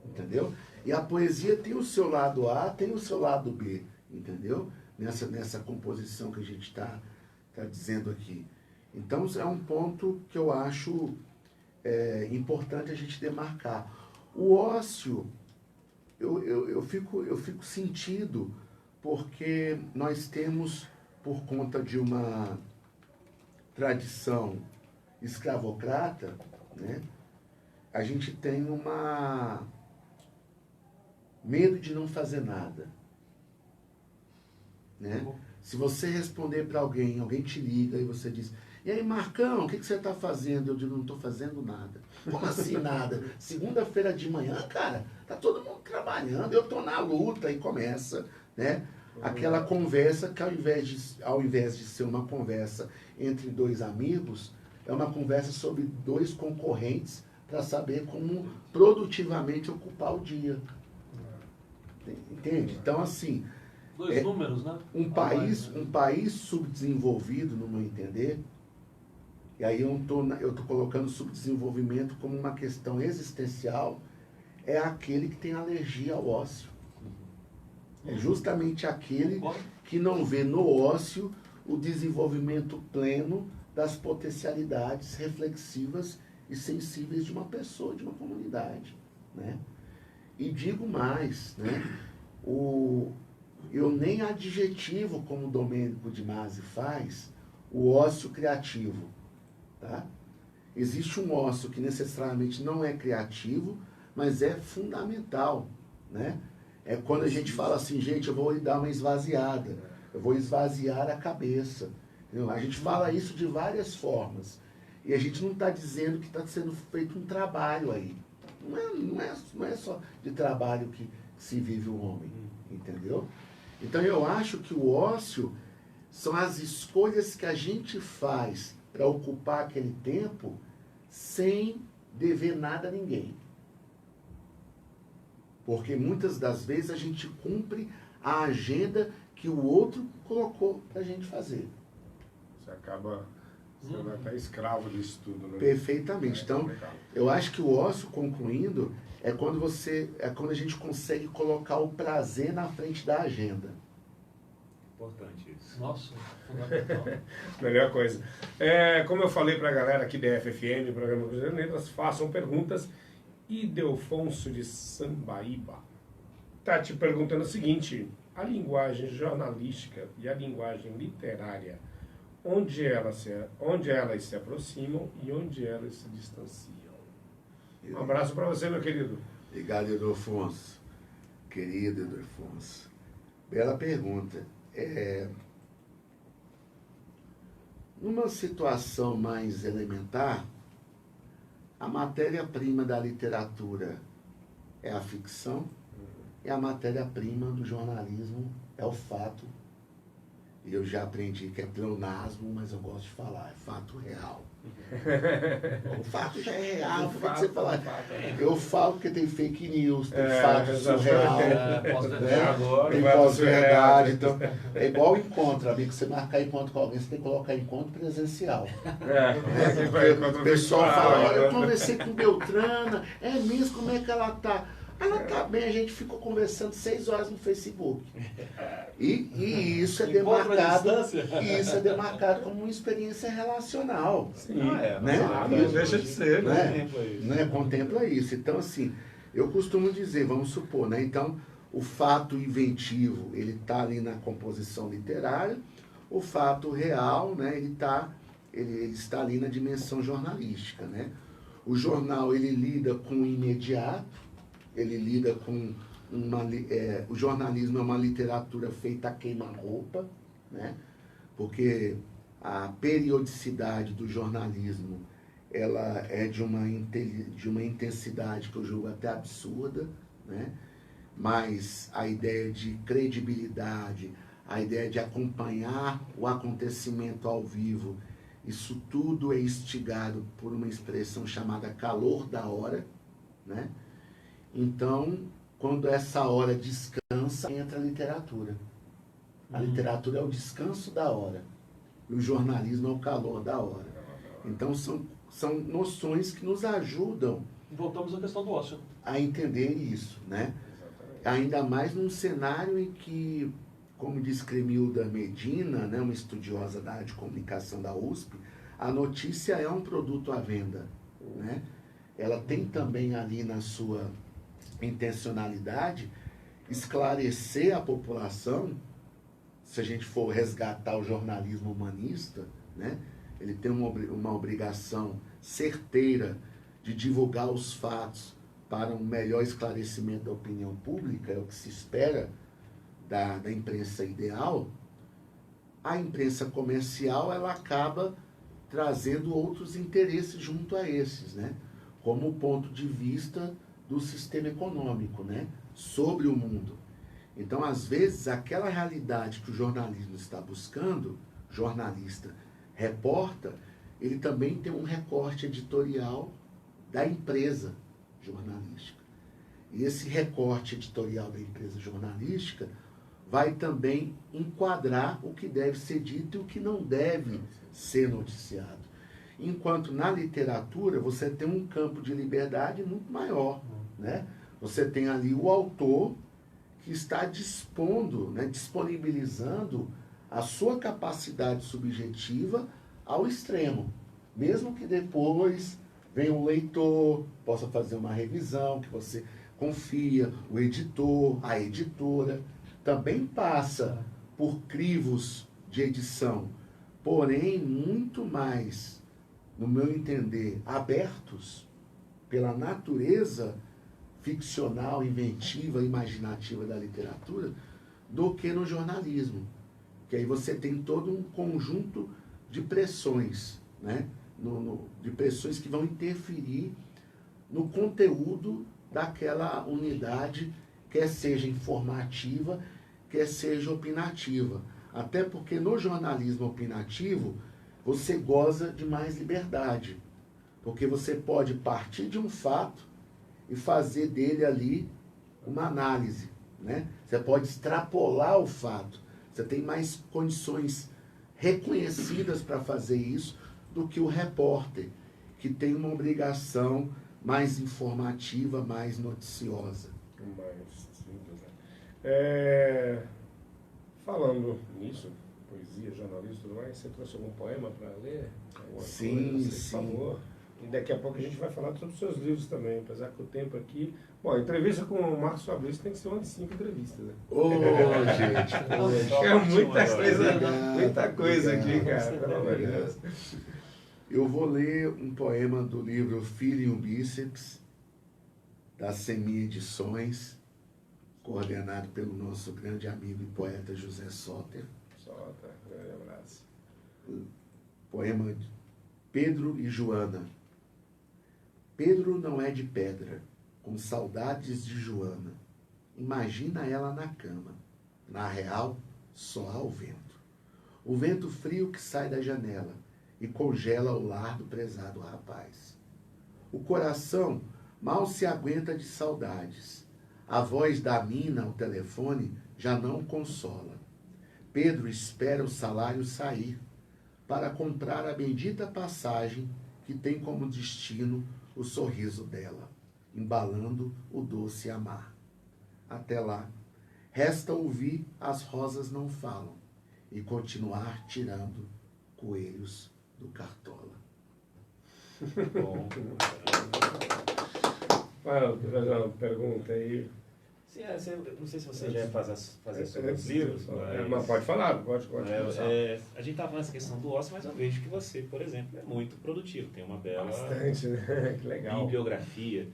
Entendeu? E a poesia tem o seu lado A, tem o seu lado B, entendeu? Nessa composição que a gente está dizendo aqui. Então, é um ponto que eu acho importante a gente demarcar. O ócio, eu fico sentido, porque nós temos, por conta de uma tradição escravocrata, né, a gente tem medo de não fazer nada. Né? Se você responder para alguém te liga e você diz: e aí, Marcão, o que você está fazendo? Eu digo: não estou fazendo nada. Como assim nada? Segunda-feira de manhã, cara, tá todo mundo trabalhando, eu estou na luta, e começa, né? Aquela conversa que ao invés de ser uma conversa entre dois amigos, é uma conversa sobre dois concorrentes para saber como produtivamente ocupar o dia. Entende? Então, assim...
Dois números, né?
Um país subdesenvolvido, no meu entender, e aí eu tô colocando subdesenvolvimento como uma questão existencial, é aquele que tem alergia ao ócio. É justamente aquele que não vê no ócio o desenvolvimento pleno das potencialidades reflexivas e sensíveis de uma pessoa, de uma comunidade, né? E digo mais, né? Eu nem adjetivo, como o Domênico de Masi faz, o ócio criativo. Tá? Existe um ócio que necessariamente não é criativo, mas é fundamental. Né? É quando a gente fala assim: gente, eu vou dar uma esvaziada, eu vou esvaziar a cabeça. Entendeu? A gente fala isso de várias formas. E a gente não está dizendo que está sendo feito um trabalho aí. Não é só de trabalho que se vive o homem. Entendeu? Então eu acho que o ócio são as escolhas que a gente faz para ocupar aquele tempo sem dever nada a ninguém. Porque muitas das vezes a gente cumpre a agenda que o outro colocou para a gente fazer.
Você acaba sendo até escravo disso tudo, né?
Perfeitamente. Então, eu acho que o ócio, concluindo, é quando a gente consegue colocar o prazer na frente da agenda.
Importante isso.
Nossa, fundamental.
Melhor coisa. Como eu falei para a galera aqui da FFM, Programa Cruzeiro Letras, façam perguntas. Ildefonso de Sambaíba está te perguntando o seguinte: a linguagem jornalística e a linguagem literária, onde elas se aproximam e onde elas se distanciam? Um abraço para você, meu querido.
Obrigado, Ildefonso. Querido Ildefonso. Bela pergunta. Numa situação mais elementar, a matéria-prima da literatura é a ficção e a matéria-prima do jornalismo é o fato. E eu já aprendi que é pleonasmo, mas eu gosto de falar, é fato real. O fato já é real, por que você fala? Eu falo porque tem fake news, tem fato surreal, tem pós-verdade. Então, é igual o encontro, amigo. Você marcar encontro com alguém, você tem que colocar encontro presencial. O pessoal fala: olha, eu conversei com Beltrana, é mesmo, como é que ela tá? Ela tá bem, a gente ficou conversando 6 horas no Facebook. E isso é demarcado como uma experiência relacional.
Sim,
né?
Não deixa de ser, né?
Contempla isso. Então, assim, eu costumo dizer, vamos supor, né? Então, o fato inventivo, ele está ali na composição literária, o fato real, né? Ele está ali na dimensão jornalística, né? O jornal, ele lida com o imediato, ele lida com o jornalismo é uma literatura feita a queima-roupa, né? Porque a periodicidade do jornalismo, ela é de uma intensidade que eu julgo até absurda, né? Mas a ideia de credibilidade, a ideia de acompanhar o acontecimento ao vivo. Isso tudo é instigado por uma expressão chamada calor da hora, né? Então, quando essa hora descansa, entra a literatura. A literatura é o descanso da hora. E o jornalismo é o calor da hora. Então, são noções que nos ajudam.
Voltamos à questão do ócio.
A entender isso, né? Ainda mais num cenário em que, como diz Cremilda Medina, né, uma estudiosa da área de comunicação da USP, a notícia é um produto à venda, né? Ela tem também ali na sua intencionalidade esclarecer a população. Se a gente for resgatar o jornalismo humanista, né, ele tem uma obrigação certeira de divulgar os fatos para um melhor esclarecimento da opinião pública, é o que se espera da imprensa ideal. A imprensa comercial, ela acaba trazendo outros interesses junto a esses, né, como o ponto de vista do sistema econômico, né, sobre o mundo. Então, às vezes, aquela realidade que o jornalismo está buscando, jornalista reporta, ele também tem um recorte editorial da empresa jornalística. E esse recorte editorial da empresa jornalística vai também enquadrar o que deve ser dito e o que não deve ser noticiado. Enquanto na literatura você tem um campo de liberdade muito maior, né? Você tem ali o autor que está dispondo, né, disponibilizando a sua capacidade subjetiva ao extremo. Mesmo que depois venha o leitor, possa fazer uma revisão, que você confia, o editor, a editora, também passa por crivos de edição, porém muito mais, no meu entender, abertos pela natureza ficcional, inventiva, imaginativa da literatura, do que no jornalismo. Que aí você tem todo um conjunto de pressões, né? De pressões que vão interferir no conteúdo daquela unidade, quer seja informativa, quer seja opinativa. Até porque no jornalismo opinativo, você goza de mais liberdade. Porque você pode partir de um fato e fazer dele ali uma análise, né? Você pode extrapolar o fato. Você tem mais condições reconhecidas para fazer isso do que o repórter, que tem uma obrigação mais informativa, mais noticiosa.
Mais simples, né? Falando nisso, poesia, jornalismo e tudo mais, você trouxe algum poema para ler?
Sim,
coisa,
sim.
por favor. E daqui a pouco a gente vai falar sobre os seus livros também, apesar que o tempo aqui... Bom, a entrevista com o Marcos Fabrício tem que ser uma de 5 entrevistas, né?
Ô, gente, poxa.
É muita coisa
Obrigado.
aqui, cara, pelo amor de Deus.
Eu vou ler um poema do livro Filho e um Bíceps, da Semi Edições, coordenado pelo nosso grande amigo e poeta José Soter.
Solta, grande abraço.
Poema de Pedro e Joana. Pedro não é de pedra, com saudades de Joana. Imagina ela na cama. Na real, só há o vento. O vento frio que sai da janela e congela o lar do prezado rapaz. O coração mal se aguenta de saudades. A voz da mina ao telefone já não consola. Pedro espera o salário sair para comprar a bendita passagem que tem como destino o sorriso dela, embalando o doce amar. Até lá, resta ouvir as rosas não falam e continuar tirando coelhos do cartola.
Bom.
Fazer uma pergunta aí.
Sim, não sei se você já ia fazer sobre os livros,
Mas pode falar, pode começar.
a gente estava falando essa questão do ócio, mas eu vejo que você, por exemplo, é muito produtivo, tem uma bela
Bastante, né? Que legal.
bibliografia.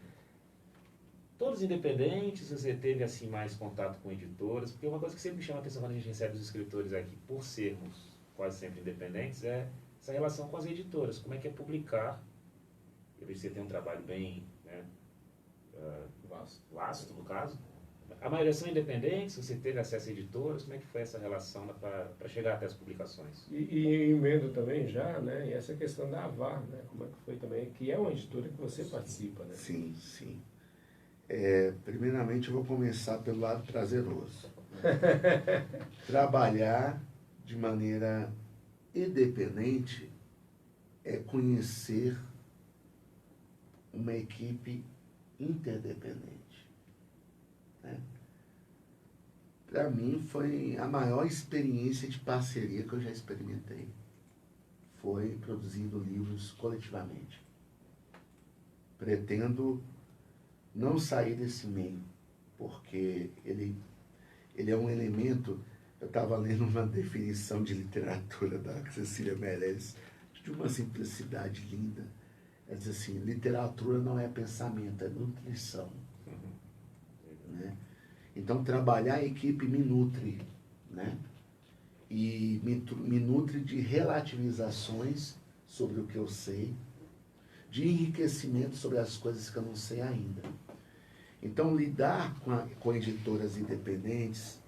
Todos independentes, você teve assim mais contato com editoras, porque uma coisa que sempre me chama a atenção quando a gente recebe os escritores aqui, por sermos quase sempre independentes, é essa relação com as editoras. Como é que é publicar? Eu vejo que você tem um trabalho bem, né, vasto no caso, A maioria são independentes? Você teve acesso a editoras? Como é que foi essa relação para chegar até as publicações?
E emendo também já, né? E essa questão da Avá, né? Como é que foi também? Que é uma editora que você participa, né?
Sim, sim. Primeiramente eu vou começar pelo lado prazeroso. Trabalhar de maneira independente é conhecer uma equipe interdependente, né? Para mim foi a maior experiência de parceria que eu já experimentei. Foi produzindo livros coletivamente. Pretendo não sair desse meio, porque ele é um elemento. Eu estava lendo uma definição de literatura da Cecília Meirelles, de uma simplicidade linda. Ela diz assim: literatura não é pensamento, é nutrição. Né? Então, trabalhar a equipe me nutre, né? E me nutre de relativizações sobre o que eu sei, de enriquecimento sobre as coisas que eu não sei ainda. Então, lidar com editoras independentes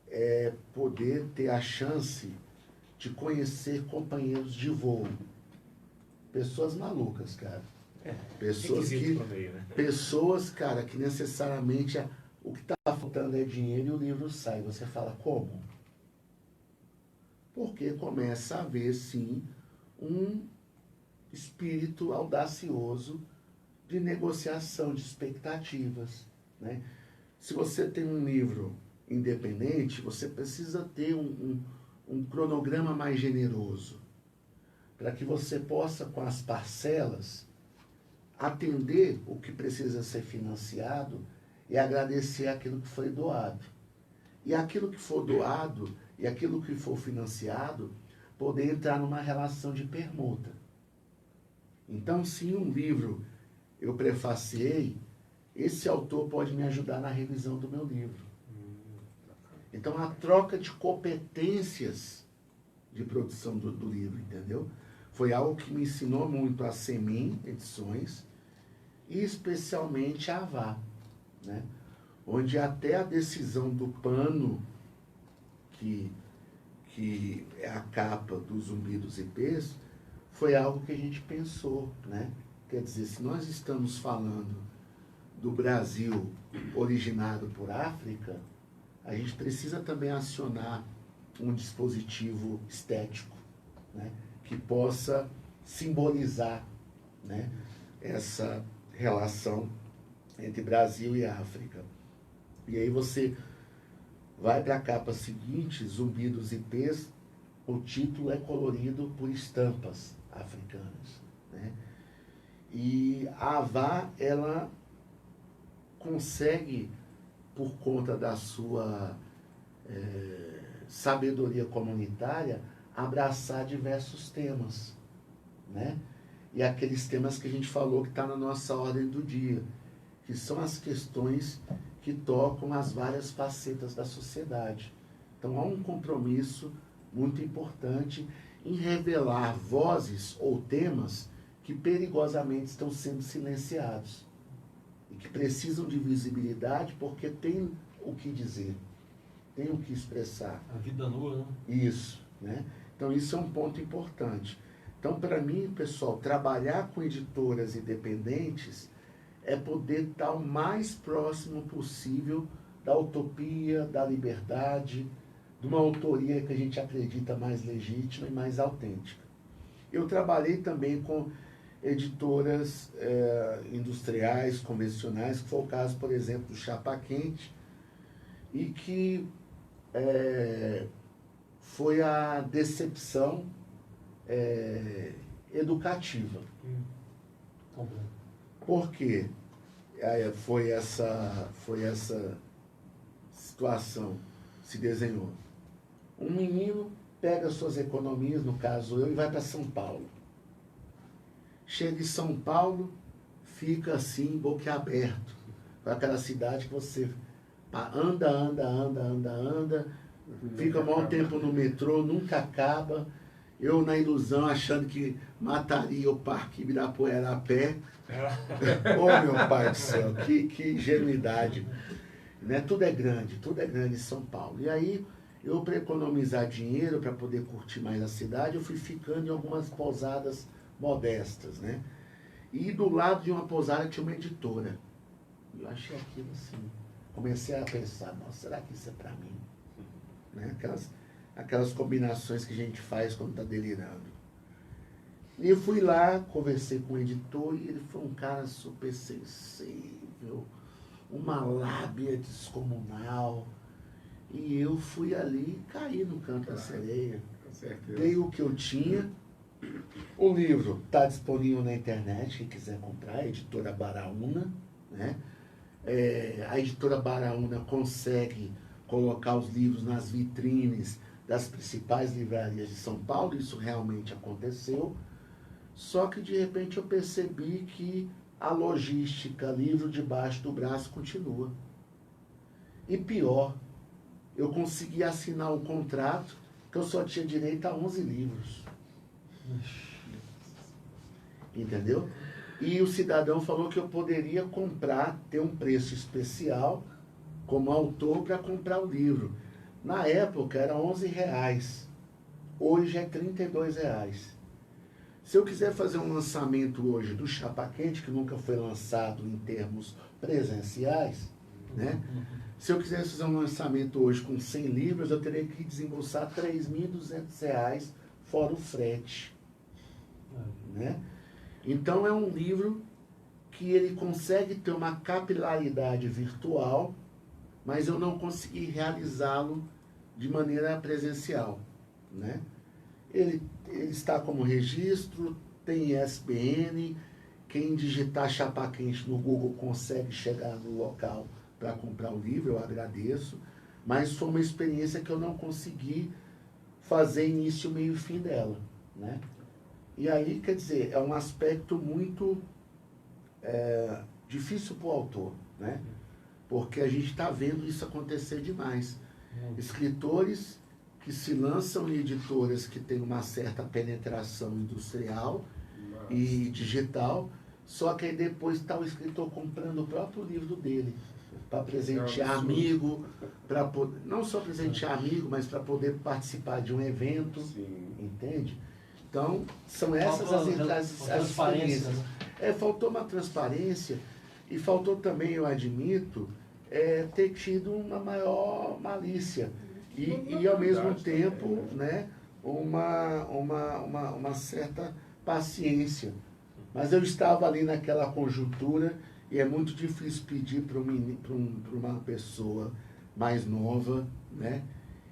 é poder ter a chance de conhecer companheiros de voo. Pessoas malucas, cara. Pessoas, cara, que necessariamente o que está faltando é dinheiro e o livro sai. Você fala, como? Porque começa a haver, sim, um espírito audacioso de negociação, de expectativas, né? Se você tem um livro independente, você precisa ter um cronograma mais generoso, para que você possa, com as parcelas, atender o que precisa ser financiado e agradecer aquilo que foi doado. E aquilo que for doado e aquilo que for financiado, poder entrar numa relação de permuta. Então, se um livro eu prefaciei, esse autor pode me ajudar na revisão do meu livro. Então, a troca de competências de produção do livro, entendeu? Foi algo que me ensinou muito a Semin Edições e especialmente a Avá, né? Onde até a decisão do pano, que é a capa do Zumbi dos IPs, foi algo que a gente pensou, né? Quer dizer, se nós estamos falando do Brasil originado por África, a gente precisa também acionar um dispositivo estético, né, que possa simbolizar, né, essa relação entre Brasil e África. E aí você vai para a capa seguinte, Zumbi dos IPs, o título é colorido por estampas africanas, né? E a Avá, ela consegue, por conta da sua sabedoria comunitária, abraçar diversos temas, né? E aqueles temas que a gente falou que está na nossa ordem do dia, que são as questões que tocam as várias facetas da sociedade. Então, há um compromisso muito importante em revelar vozes ou temas que perigosamente estão sendo silenciados e que precisam de visibilidade porque tem o que dizer, tem o que expressar.
A vida nua, né?
Isso, né? Então, isso é um ponto importante. Então, para mim, pessoal, trabalhar com editoras independentes é poder estar o mais próximo possível da utopia, da liberdade, de uma autoria que a gente acredita mais legítima e mais autêntica. Eu trabalhei também com editoras industriais, convencionais, que foi o caso, por exemplo, do Chapa Quente, e que foi a decepção educativa. Por quê? Foi essa situação se desenhou. Um menino pega suas economias, no caso eu, e vai para São Paulo. Chega em São Paulo, fica assim, boquiaberto. Com aquela cidade que você anda, fica um bom tempo no metrô, nunca acaba. Eu, na ilusão, achando que mataria o Parque Ibirapuera a pé. Oh, meu pai do céu, que ingenuidade. né? Tudo é grande em São Paulo. E aí, eu para economizar dinheiro, para poder curtir mais a cidade, eu fui ficando em algumas pousadas modestas, né? E do lado de uma pousada tinha uma editora. Eu achei aquilo assim, comecei a pensar, nossa, será que isso é para mim? Né? Aquelas combinações que a gente faz quando está delirando. E eu fui lá, conversei com o editor e ele foi um cara super sensível, uma lábia descomunal. E eu fui ali, caí no canto da sereia.
Com certeza.
Dei o que eu tinha. O livro está disponível na internet, quem quiser comprar, a editora Baraúna, né? A editora Baraúna consegue colocar os livros nas vitrines das principais livrarias de São Paulo, isso realmente aconteceu. Só que de repente eu percebi que a logística, livro debaixo do braço, continua. E pior, eu consegui assinar um contrato que eu só tinha direito a 11 livros. Entendeu? E o cidadão falou que eu poderia comprar, ter um preço especial como autor para comprar o livro. Na época era R$11, hoje é R$32. Se eu quiser fazer um lançamento hoje do Chapa Quente, que nunca foi lançado em termos presenciais, né? Se eu quisesse fazer um lançamento hoje com 100 livros, eu teria que desembolsar R$3.200, fora o frete. Né? Então é um livro que ele consegue ter uma capilaridade virtual, mas eu não consegui realizá-lo de maneira presencial. Né? Ele está como registro, tem ISBN, quem digitar Chapa Quente no Google consegue chegar no local para comprar o livro, eu agradeço, mas foi uma experiência que eu não consegui fazer início, meio e fim dela. Né? E aí, quer dizer, é um aspecto muito difícil para o autor, né? Porque a gente está vendo isso acontecer demais. Escritores que se lançam em editoras que têm uma certa penetração industrial e digital, só que aí depois está o escritor comprando o próprio livro dele, para presentear amigo, não só presentear amigo, mas para poder participar de um evento. Sim. Entende? Então, são essas as experiências. Faltou uma transparência e faltou também, eu admito, ter tido uma maior malícia. E ao mesmo tempo, né, uma certa paciência. Mas eu estava ali naquela conjuntura e é muito difícil pedir para uma pessoa mais nova, né,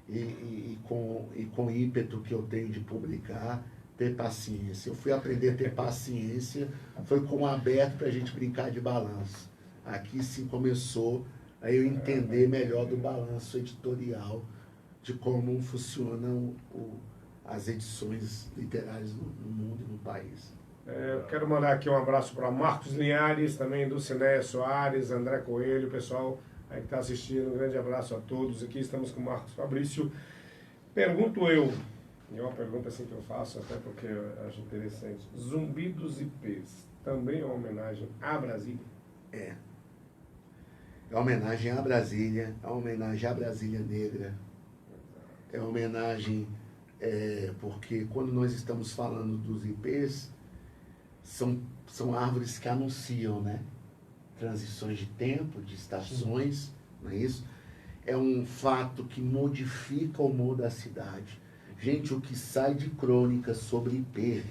e com o ímpeto que eu tenho de publicar, ter paciência. Eu fui aprender a ter paciência, foi com o aberto para a gente brincar de balanço. Aqui sim começou a eu entender melhor do balanço editorial, de como funcionam as edições literárias no mundo e no país.
Eu quero mandar aqui um abraço para Marcos Linhares, também do Cinéia Soares, André Coelho, pessoal aí que está assistindo, um grande abraço a todos. Aqui estamos com o Marcos Fabrício. Pergunto eu, e é uma pergunta assim que eu faço, até porque eu acho interessante, Zumbi dos IPs também é uma homenagem à Brasília?
É uma homenagem à Brasília, é uma homenagem à Brasília Negra, é uma homenagem, porque quando nós estamos falando dos IPs, são árvores que anunciam, né? Transições de tempo, de estações, não é isso? É um fato que modifica o humor da cidade. Gente, o que sai de crônica sobre IP,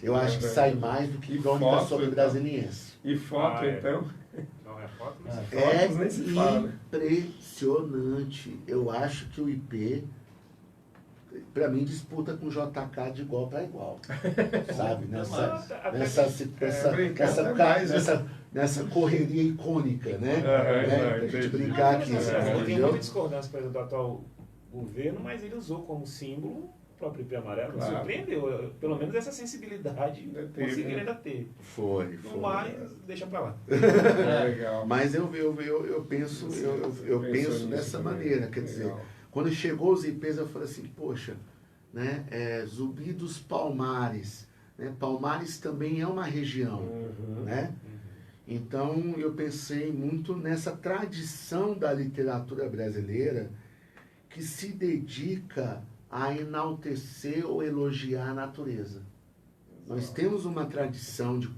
eu acho que sai mais do que crônica sobre brasiliense.
E foto, então?
Não é foto, mas
impressionante. Eu acho que o IP, para mim, disputa com o JK de igual para igual. Sabe? Nessa correria icônica, né? Pra gente brincar aqui.
Tem muita discordância, por exemplo, do atual governo, mas ele usou como símbolo o próprio IP amarelo. Claro. Surpreendeu, pelo menos essa sensibilidade conseguiu ainda ter.
Foi.
Mas deixa pra lá.
Legal.
Mas eu penso dessa maneira, quer dizer, quando chegou os IPs eu falei assim, poxa, né, Zumbi dos Palmares, né, Palmares também é uma região, né? Então, eu pensei muito nessa tradição da literatura brasileira que se dedica a enaltecer ou elogiar a natureza. Nós temos uma tradição de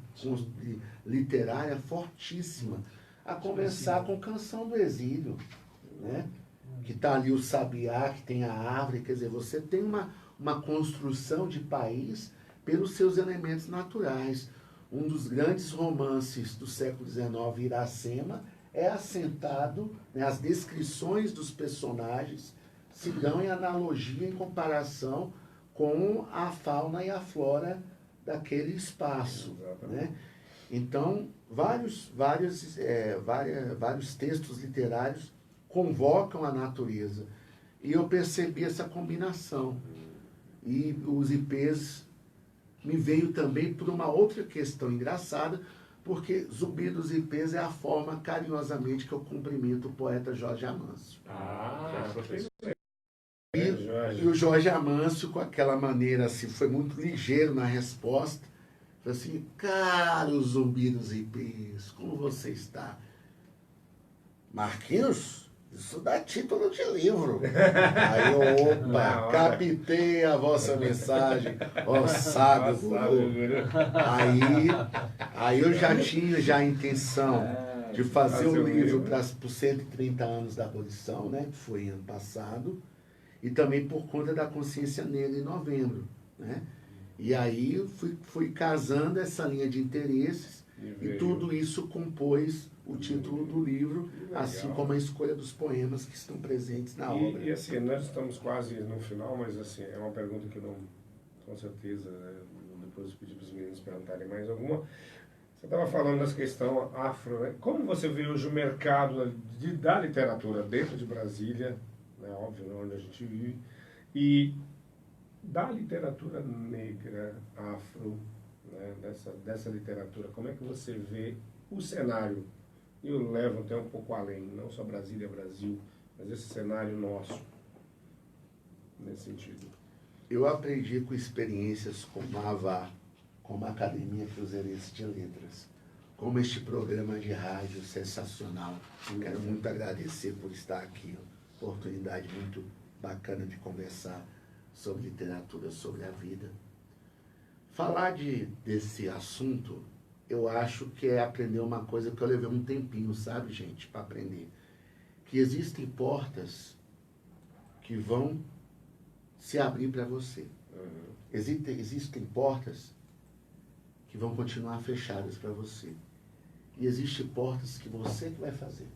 literária fortíssima, a começar com Canção do Exílio, né? Que está ali o sabiá, que tem a árvore, quer dizer, você tem uma construção de país pelos seus elementos naturais. Um dos grandes romances do século XIX, Iracema, é assentado, né, as descrições dos personagens se dão em analogia, em comparação com a fauna e a flora daquele espaço, né? Então, vários textos literários convocam a natureza. E eu percebi essa combinação. E os IPs me veio também por uma outra questão engraçada, porque Zumbi dos IPs é a forma carinhosamente que eu cumprimento o poeta Jorge Amâncio. E o Jorge Amâncio, com aquela maneira assim, foi muito ligeiro na resposta, falou assim: caro Zumbi dos IPs, como você está? Marquinhos, isso dá título de livro. Aí eu, opa, captei a vossa mensagem, ó sábio guru. Aí eu já tinha a intenção de fazer o livro para os 130 anos da abolição, né, que foi ano passado, e também por conta da consciência negra em novembro, né? E aí fui casando essa linha de interesses e tudo isso compôs o título do livro, assim como a escolha dos poemas que estão presentes na obra.
E assim, nós estamos quase no final, mas assim, é uma pergunta que não, com certeza, né, depois pedir para os meninos perguntarem mais alguma. Você estava falando dessa questão afro, né? Como você vê hoje o mercado da literatura dentro de Brasília, né, óbvio, né, onde a gente vive, e da literatura negra, afro, né, dessa literatura, como é que você vê o cenário? E eu levo até um pouco além, não só Brasília, Brasil, mas esse cenário nosso, nesse sentido.
Eu aprendi com experiências como a AVA, como a Academia Cruzeirense de Letras, como este programa de rádio sensacional. Quero muito agradecer por estar aqui, oportunidade muito bacana de conversar sobre literatura, sobre a vida. Falar desse assunto, eu acho que é aprender uma coisa que eu levei um tempinho, sabe, gente, para aprender. Que existem portas que vão se abrir para você. Existem portas que vão continuar fechadas para você. E existem portas que você que vai fazer.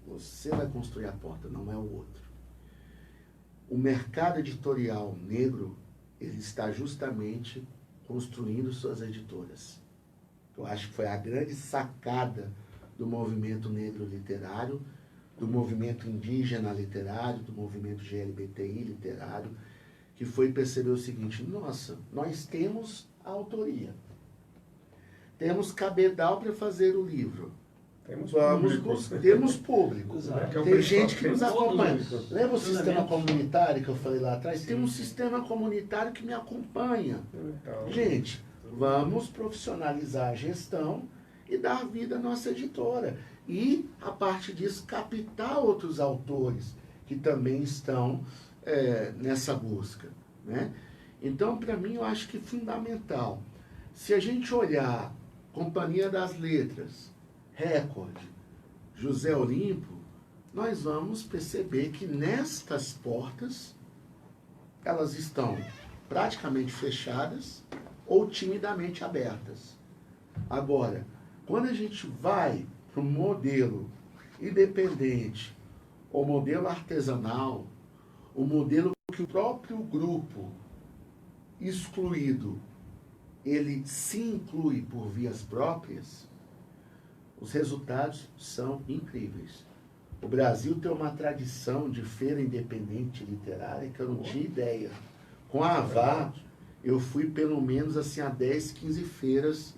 Você vai construir a porta, não é o outro. O mercado editorial negro, ele está justamente construindo suas editoras. Eu acho que foi a grande sacada do movimento negro literário, do movimento indígena literário, do movimento GLBTI literário, que foi perceber o seguinte: nossa, nós temos a autoria, temos cabedal para fazer o livro, temos público, tem gente que nos acompanha. Lembra o sistema comunitário que eu falei lá atrás? Sim. Tem um sistema comunitário que me acompanha. Então, gente, vamos profissionalizar a gestão e dar vida à nossa editora. E, a partir disso, captar outros autores que também estão nessa busca, né? Então, para mim, eu acho que é fundamental. Se a gente olhar Companhia das Letras, Record, José Olimpo, nós vamos perceber que nestas portas, elas estão praticamente fechadas ou timidamente abertas. Agora, quando a gente vai para um modelo independente, o modelo artesanal, o modelo que o próprio grupo excluído, ele se inclui por vias próprias, os resultados são incríveis. O Brasil tem uma tradição de feira independente literária que eu não tinha ideia. Com a AVA, eu fui pelo menos assim a 10, 15 feiras,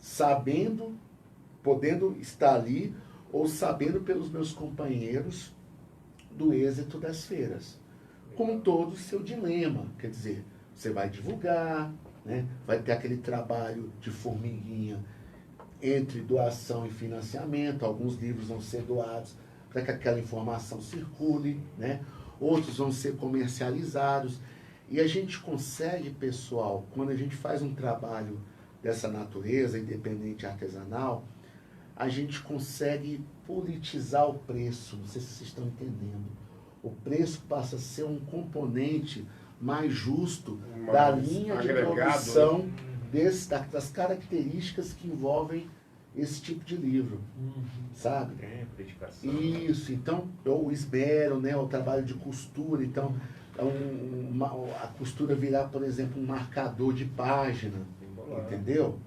sabendo, podendo estar ali, ou sabendo pelos meus companheiros do êxito das feiras. Com todo o seu dilema, quer dizer, você vai divulgar, né? Vai ter aquele trabalho de formiguinha entre doação e financiamento. Alguns livros vão ser doados para que aquela informação circule, né? Outros vão ser comercializados. E a gente consegue, pessoal, quando a gente faz um trabalho dessa natureza, independente artesanal, a gente consegue politizar o preço. Não sei se vocês estão entendendo. O preço passa a ser um componente mais justo da linha de produção das características que envolvem esse tipo de livro, sabe?
Tempo, dedicação.
Isso, então, o esmero, né, o trabalho de costura, então, a costura virar, por exemplo, um marcador de página, entendeu?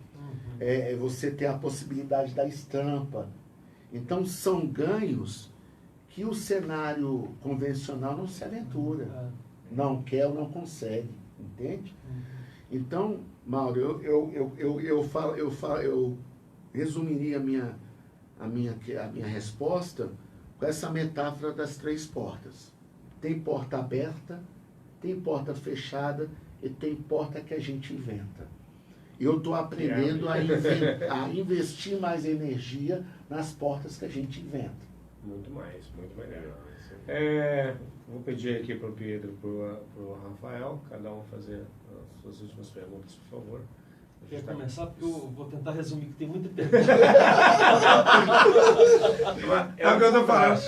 Você ter a possibilidade da estampa. Então, são ganhos que o cenário convencional não se aventura, não quer ou não consegue, entende? Então, Mauro, eu resumiria a minha resposta com essa metáfora das 3 portas. Tem porta aberta, tem porta fechada e tem porta que a gente inventa. Eu estou aprendendo a investir mais energia nas portas que a gente inventa.
Muito melhor. Vou pedir aqui para o Pedro e para o Rafael, cada um fazer as suas últimas perguntas, por favor.
Quer começar? Porque eu vou tentar resumir, que tem muita pergunta.
É o que eu estou falando.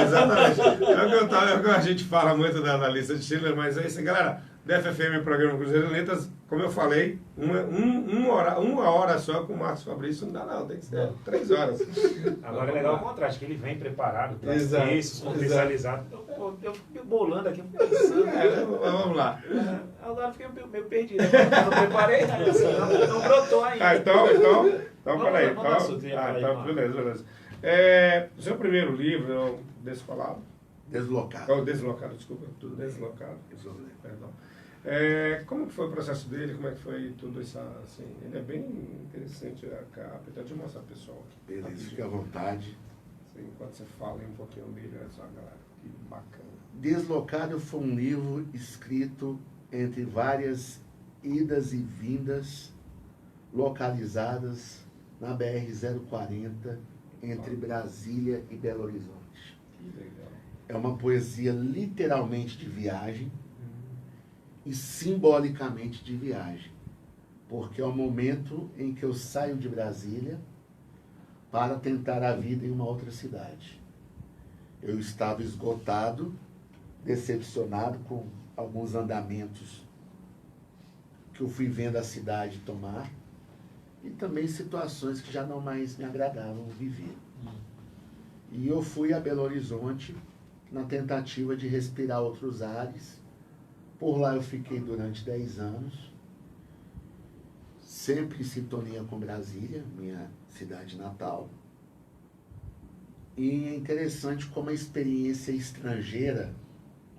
Exatamente. É o que a gente fala muito da lista de Schiller, mas é isso, galera. DFFM, Programa Cruzeiro de Letras, como eu falei, uma hora só com o Marcos Fabrício não dá não, tem que ser 3 horas.
Agora é legal o contraste, que ele vem preparado, traz textos contextualizados. Eu fico bolando aqui, pensando.
Vamos lá.
Agora eu fiquei meio perdido. Eu não preparei, não brotou ainda.
Então peraí. Então, beleza. O seu primeiro livro é o Descolado?
Deslocado.
Deslocado, desculpa. Tudo deslocado. Perdão. Como que foi o processo dele? Como é que foi tudo isso? Assim, ele é bem interessante a capa. Então, deixa eu mostrar pro pessoal aqui.
Beleza, fique à vontade.
Assim, enquanto você fala um pouquinho dele, olha só, galera, que bacana.
Deslocado foi um livro escrito entre várias idas e vindas, localizadas na BR-040, entre Brasília e Belo Horizonte.
Que legal.
É uma poesia literalmente de viagem e simbolicamente de viagem, porque é o momento em que eu saio de Brasília para tentar a vida em uma outra cidade. Eu estava esgotado, decepcionado com alguns andamentos que eu fui vendo a cidade tomar e também situações que já não mais me agradavam viver. E eu fui a Belo Horizonte na tentativa de respirar outros ares. Por lá eu fiquei durante 10 anos, sempre em sintonia com Brasília, minha cidade natal. E é interessante como a experiência estrangeira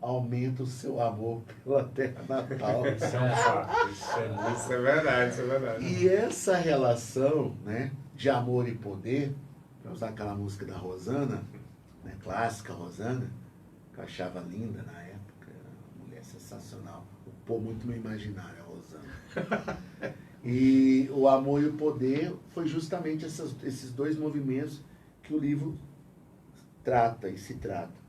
aumenta o seu amor pela terra natal.
Isso é um fato.
Isso é verdade.
E essa relação, né, de amor e poder, para usar aquela música da Rosana, né, clássica Rosana, que eu achava linda na época, uma mulher sensacional. Pô, muito no imaginário a Rosana. E o amor e o poder foi justamente esses 2 movimentos que o livro trata e se trata.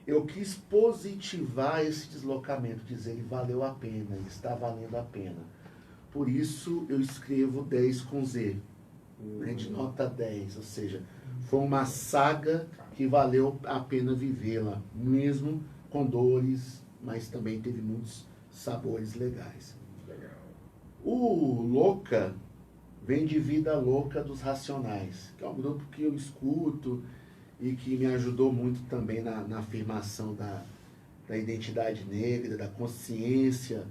Eu quis positivar esse deslocamento, dizer ele valeu a pena, ele está valendo a pena. Por isso eu escrevo 10 com Z, né, de nota 10, ou seja, foi uma saga que valeu a pena vivê-la, mesmo com dores, mas também teve muitos sabores legais.
Legal.
O Louca vem de Vida Louca dos Racionais, que é um grupo que eu escuto e que me ajudou muito também na afirmação da identidade negra, da consciência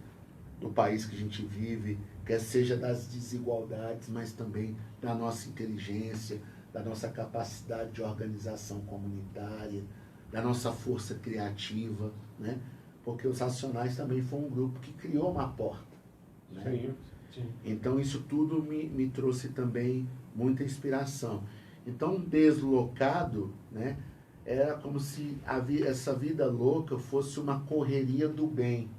do país que a gente vive, quer seja das desigualdades, mas também da nossa inteligência, da nossa capacidade de organização comunitária, da nossa força criativa, né? Porque os Racionais também foi um grupo que criou uma porta, né?
Sim.
Então isso tudo me trouxe também muita inspiração. Então, Deslocado, né, era como se essa vida louca fosse uma correria do bem,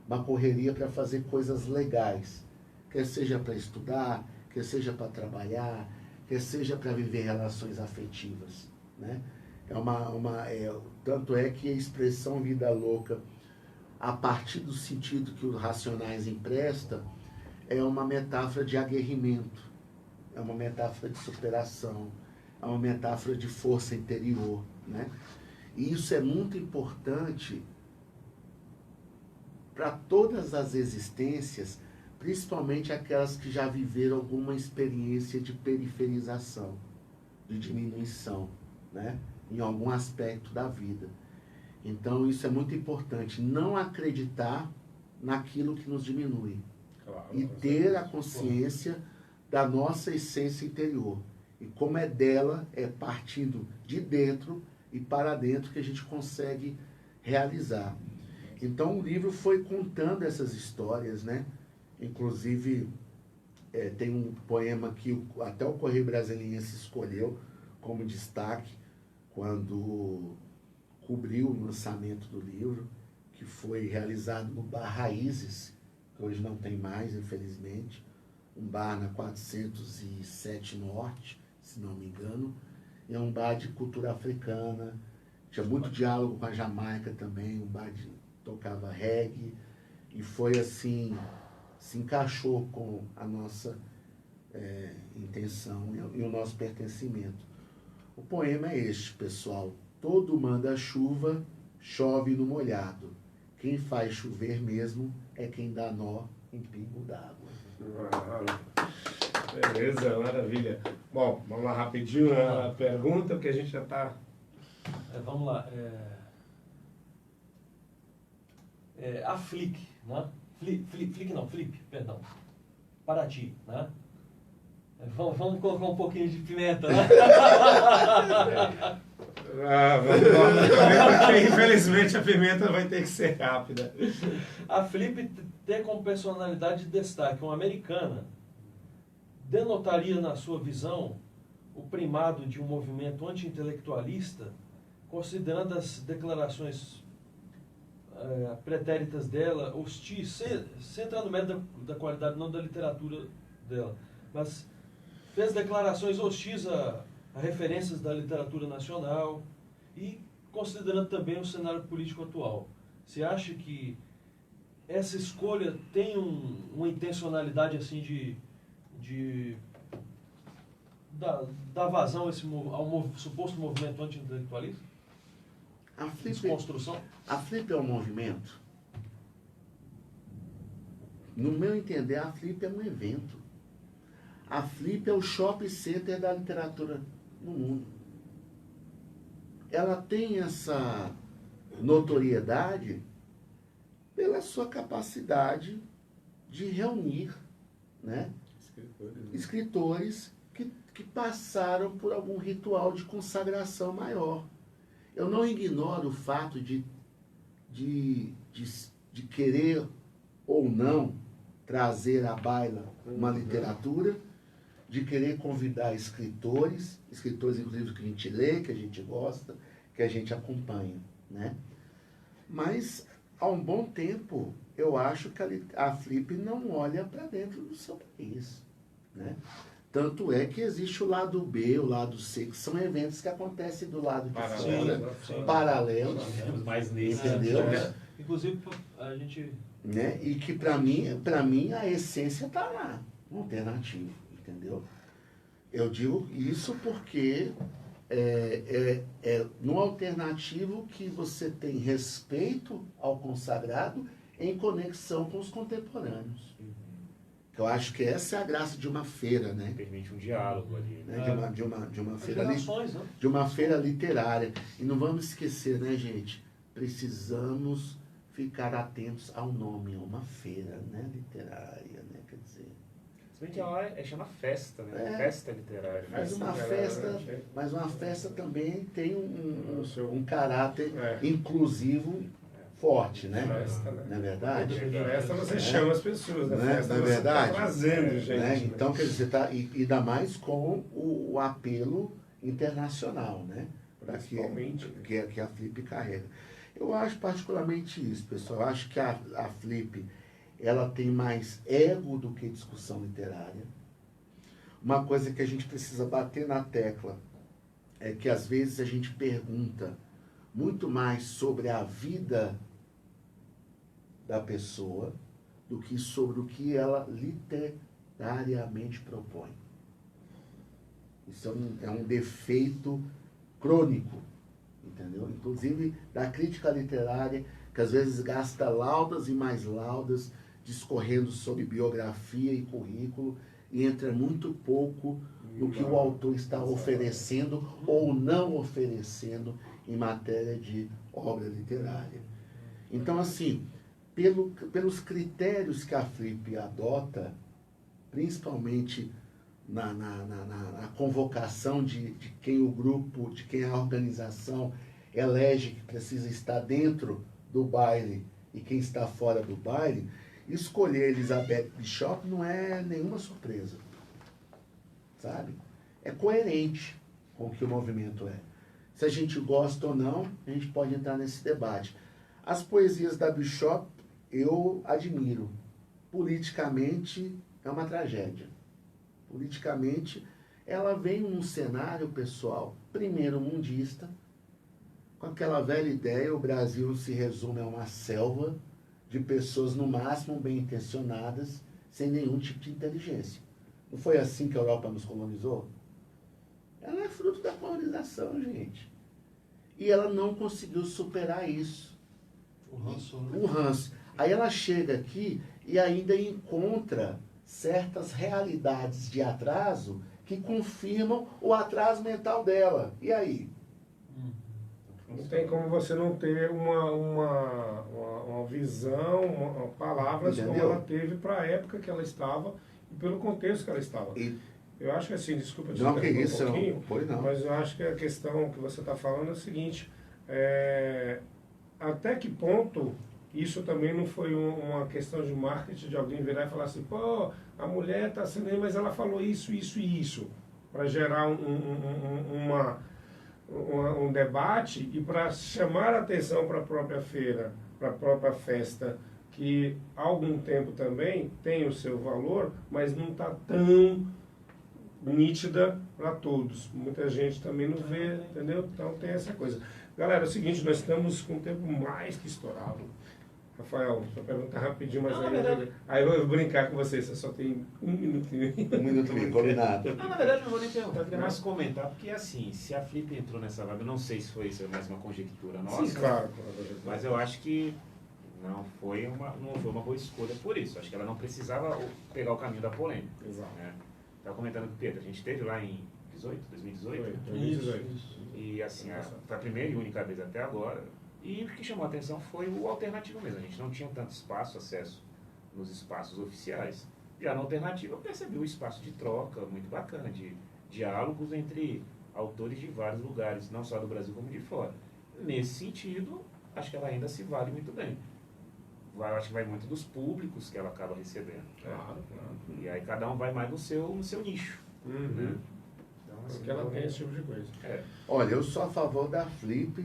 uma correria para fazer coisas legais, quer seja para estudar, quer seja para trabalhar, quer seja para viver relações afetivas, né? Tanto é que a expressão vida louca, a partir do sentido que os Racionais empresta, é uma metáfora de aguerrimento, é uma metáfora de superação, é uma metáfora de força interior, né? E isso é muito importante para todas as existências, principalmente aquelas que já viveram alguma experiência de periferização, de diminuição, né? Em algum aspecto da vida. Então, isso é muito importante, não acreditar naquilo que nos diminui.
Claro,
E ter a consciência da nossa essência interior. E como é dela, é partindo de dentro e para dentro que a gente consegue realizar. Então, o livro foi contando essas histórias, né? Inclusive, tem um poema que até o Correio Brasiliense escolheu como destaque, quando cobriu o lançamento do livro, que foi realizado no Bar Raízes, que hoje não tem mais, infelizmente, um bar na 407 Norte, se não me engano, e é um bar de cultura africana, tinha muito diálogo com a Jamaica também, um bar de tocava reggae, e foi assim, se encaixou com a nossa intenção e o nosso pertencimento. O poema é este, pessoal. Todo manda-chuva chove no molhado. Quem faz chover mesmo é quem dá nó em pingo d'água.
Beleza, maravilha. Bom, vamos lá rapidinho a pergunta, porque a gente já está...
Vamos lá. A Flip, né? Flip, perdão. Paraty, né? Vamos colocar um pouquinho de pimenta, né?
Vamos lá, porque infelizmente a pimenta vai ter que ser rápida.
A Flip tem como personalidade de destaque uma americana. Denotaria, na sua visão, o primado de um movimento anti-intelectualista, considerando as declarações pretéritas dela, hostis, sem entrar no mérito da qualidade, não da literatura dela, mas fez declarações hostis a referências da literatura nacional e considerando também o cenário político atual. Você acha que essa escolha tem uma intencionalidade assim de dar vazão ao suposto movimento anti-intelectualista? Desconstrução?
A Flip é um movimento. No meu entender, a Flip é um evento. A Flip é o shopping center da literatura no mundo. Ela tem essa notoriedade pela sua capacidade de reunir, né, escritores que passaram por algum ritual de consagração maior. Eu não ignoro o fato de querer ou não trazer à baila uma literatura, de querer convidar escritores inclusive que a gente lê, que a gente gosta, que a gente acompanha, né? Mas, há um bom tempo, eu acho que a Flip não olha para dentro do seu país, né? Tanto é que existe o lado B, o lado C, que são eventos que acontecem do lado de fora, paralelos,
mais nesse,
entendeu?
Inclusive, a gente...
Né? E que para mim a essência está lá, no alternativo, entendeu? Eu digo isso porque no alternativo que você tem respeito ao consagrado em conexão com os contemporâneos. Eu acho que essa é a graça de uma feira, né?
Permite um diálogo ali.
Né? De uma feira
de
uma feira literária. E não vamos esquecer, né, gente? Precisamos ficar atentos ao nome, é uma feira, né, literária, né? Quer dizer.
Se bem que ela chama festa, né? Festa literária.
Mas uma festa também tem um caráter inclusivo forte, né?
Festa, né?
Não é verdade?
Festa você chama as pessoas, né?
Festa, não é verdade?
Tá trazendo gente.
Né? Então, quer dizer, ainda mais com o apelo internacional, né?
Principalmente.
Que a Flip carrega. Eu acho particularmente isso, pessoal. Eu acho que a Flip, ela tem mais ego do que discussão literária. uma coisa que a gente precisa bater na tecla é que às vezes a gente pergunta muito mais sobre a vida da pessoa do que sobre o que ela literariamente propõe. Isso é um defeito crônico, entendeu? Inclusive da crítica literária, que às vezes gasta laudas e mais laudas discorrendo sobre biografia e currículo e entra muito pouco no que o autor está oferecendo ou não oferecendo em matéria de obra literária. Então, assim, pelos critérios que a Flip adota, principalmente na convocação de quem o grupo, de quem a organização elege que precisa estar dentro do baile e quem está fora do baile, escolher Elizabeth Bishop não é nenhuma surpresa, sabe? É coerente com o que o movimento é. Se a gente gosta ou não, a gente pode entrar nesse debate. As poesias da Bishop eu admiro. Politicamente é uma tragédia. Politicamente, ela vem num cenário, pessoal, primeiro mundista, com aquela velha ideia, o Brasil se resume a uma selva de pessoas, no máximo, bem intencionadas, sem nenhum tipo de inteligência. Não foi assim que a Europa nos colonizou? Ela é fruto da colonização, gente. E ela não conseguiu superar isso.
O ranço, né?
O ranço. Aí ela chega aqui e ainda encontra certas realidades de atraso que confirmam o atraso mental dela. E aí?
Não tem como você não ter uma visão, palavras
Entendeu?
como ela teve para a época que ela estava e pelo contexto que ela estava. Eu acho que assim, desculpa te
Não, que
interromper
isso,
um pouquinho,
pois não.
mas eu acho que a questão que você está falando é o seguinte, até que ponto isso também não foi uma questão de marketing, de alguém virar e falar assim, pô, a mulher está sendo aí, mas ela falou isso, isso e isso, para gerar um debate e para chamar a atenção para a própria feira, para a própria festa, que há algum tempo também tem o seu valor, mas não está tão nítida para todos. Muita gente também não vê, entendeu? Então tem essa coisa. Galera, é o seguinte, nós estamos com o tempo mais que estourado. Rafael, só perguntar rapidinho, mas aí eu vou brincar com você só tem um minutinho.
Um minutinho, combinado.
Não, na verdade, não vou nem perguntar, eu queria mais comentar, porque assim, se a Flip entrou nessa vibe, eu não sei se foi mais uma conjectura nossa,
Sim, claro.
mas eu acho que não foi uma boa escolha por isso. Acho que ela não precisava pegar o caminho da polêmica.
Exato.
Né? Estava comentando com o Pedro, a gente esteve lá em 2018?
Foi, 2018.
Isso.
E assim, foi a primeira e única vez até agora. E o que chamou a atenção foi o alternativo mesmo. A gente não tinha tanto acesso nos espaços oficiais. Já na alternativa eu percebi um espaço de troca muito bacana, de diálogos entre autores de vários lugares, não só do Brasil como de fora. Nesse sentido, acho que ela ainda se vale muito bem. Acho que vai muito dos públicos que ela acaba recebendo.
Claro.
E aí cada um vai mais no seu nicho. Né? Então, assim,
Porque ela tem esse tipo de coisa.
Olha, eu sou a favor da Flip,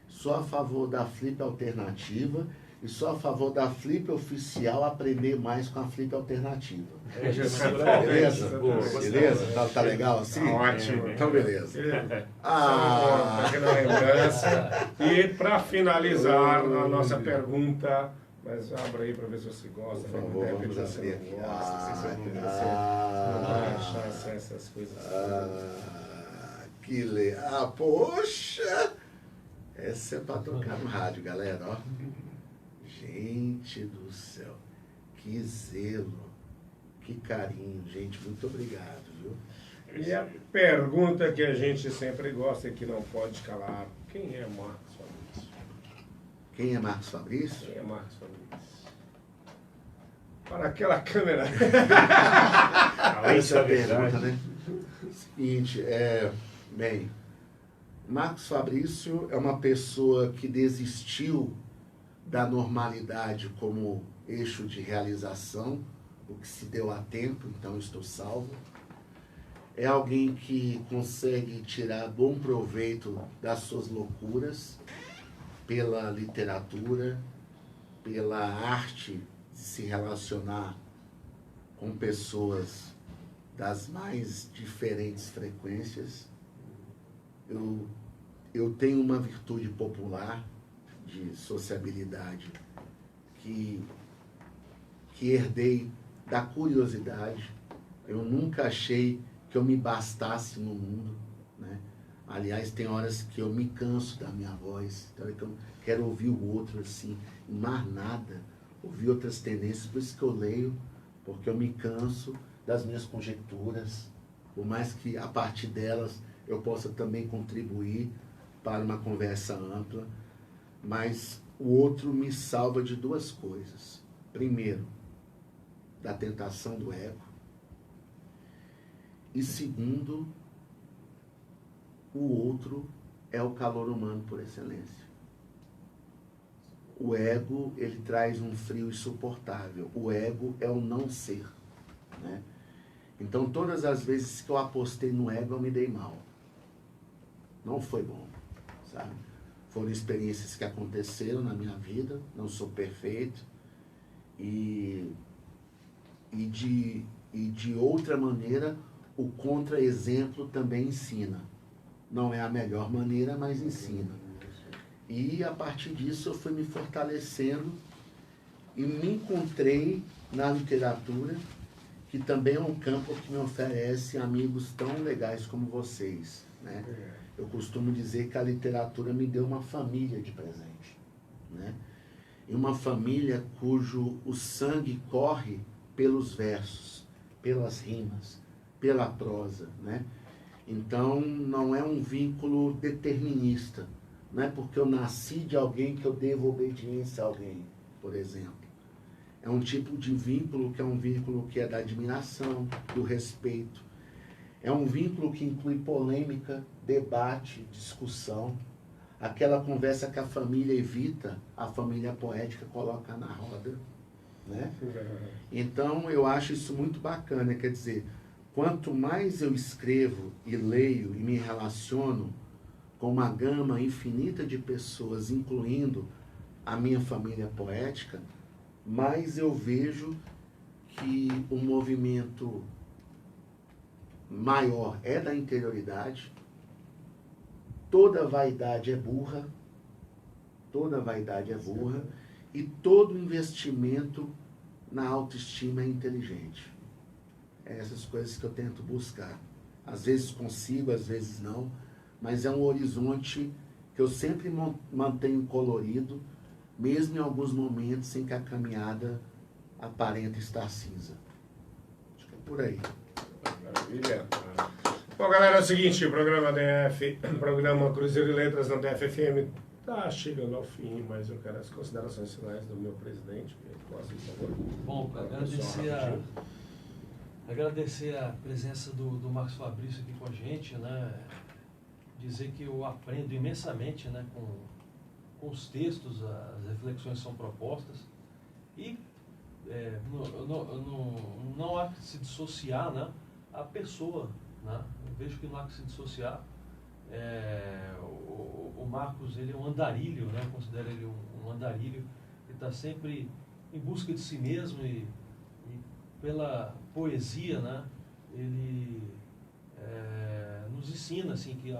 sou a favor da Flip alternativa e sou a favor da Flip oficial aprender mais com a Flip alternativa. Beleza? Beleza? Tá legal assim?
Ótimo.
Então, beleza.
Pequena lembrança. E para finalizar a nossa pergunta, mas abra aí para ver se você gosta.
Por favor, vamos abrir aqui.
Não vai achar essas coisas.
Que legal. Poxa! Essa é para tocar no rádio, galera. Ó. Gente do céu. Que zelo. Que carinho, gente. Muito obrigado, viu?
E a pergunta que a gente sempre gosta e que não pode calar: quem é Marcos Fabrício?
Quem é Marcos Fabrício?
Quem é Marcos Fabrício? Para aquela câmera.
Essa é a pergunta, né? Seguinte, bem, Marcos Fabrício é uma pessoa que desistiu da normalidade como eixo de realização, o que se deu a tempo, então estou salvo. É alguém que consegue tirar bom proveito das suas loucuras pela literatura, pela arte de se relacionar com pessoas das mais diferentes frequências. Eu tenho uma virtude popular de sociabilidade que herdei da curiosidade. Eu nunca achei que eu me bastasse no mundo, né? Aliás, tem horas que eu me canso da minha voz, então eu quero ouvir o outro assim, e mais nada, ouvir outras tendências, por isso que eu leio, porque eu me canso das minhas conjecturas, por mais que a partir delas eu possa também contribuir para uma conversa ampla, mas o outro me salva de duas coisas. Primeiro, da tentação do ego, e segundo, o outro é o calor humano por excelência. O ego, ele traz um frio insuportável. O ego é o não ser, né? Então, todas as vezes que eu apostei no ego, eu me dei mal. Não foi bom, sabe? Foram experiências que aconteceram na minha vida, não sou perfeito. E de outra maneira, o contra-exemplo também ensina. Não é a melhor maneira, mas ensina. E a partir disso eu fui me fortalecendo e me encontrei na literatura, que também é um campo que me oferece amigos tão legais como vocês, né? Eu costumo dizer que a literatura me deu uma família de presente, né? E uma família cujo o sangue corre pelos versos, pelas rimas, pela prosa, né? Então, não é um vínculo determinista. Não é porque eu nasci de alguém que eu devo obediência a alguém, por exemplo. É um tipo de vínculo que é um vínculo que é da admiração, do respeito. É um vínculo que inclui polêmica, debate, discussão. Aquela conversa que a família evita, a família poética coloca na roda, né? Então, eu acho isso muito bacana. Quer dizer, quanto mais eu escrevo e leio e me relaciono com uma gama infinita de pessoas, incluindo a minha família poética, mais eu vejo que o movimento maior é da interioridade. Toda vaidade é burra, e todo investimento na autoestima é inteligente. É essas coisas que eu tento buscar. Às vezes consigo, às vezes não, mas é um horizonte que eu sempre mantenho colorido, mesmo em alguns momentos em que a caminhada aparenta estar cinza. Acho que é por aí.
Maravilha. Bom, galera, é o seguinte, o programa DF, programa Cruzeiro e Letras na DF-FM está chegando ao fim, mas eu quero as considerações finais do meu presidente. Por favor.
Bom, agradecer a presença do Marcos Fabrício aqui com a gente, né? Dizer que eu aprendo imensamente, né, com os textos, as reflexões são propostas, e não há que se dissociar, né, a pessoa, né? Eu vejo que não há que se dissociar. O Marcos, ele é um andarilho, né? Eu considero ele um andarilho que está sempre em busca de si mesmo, e pela poesia, né, ele nos ensina assim, que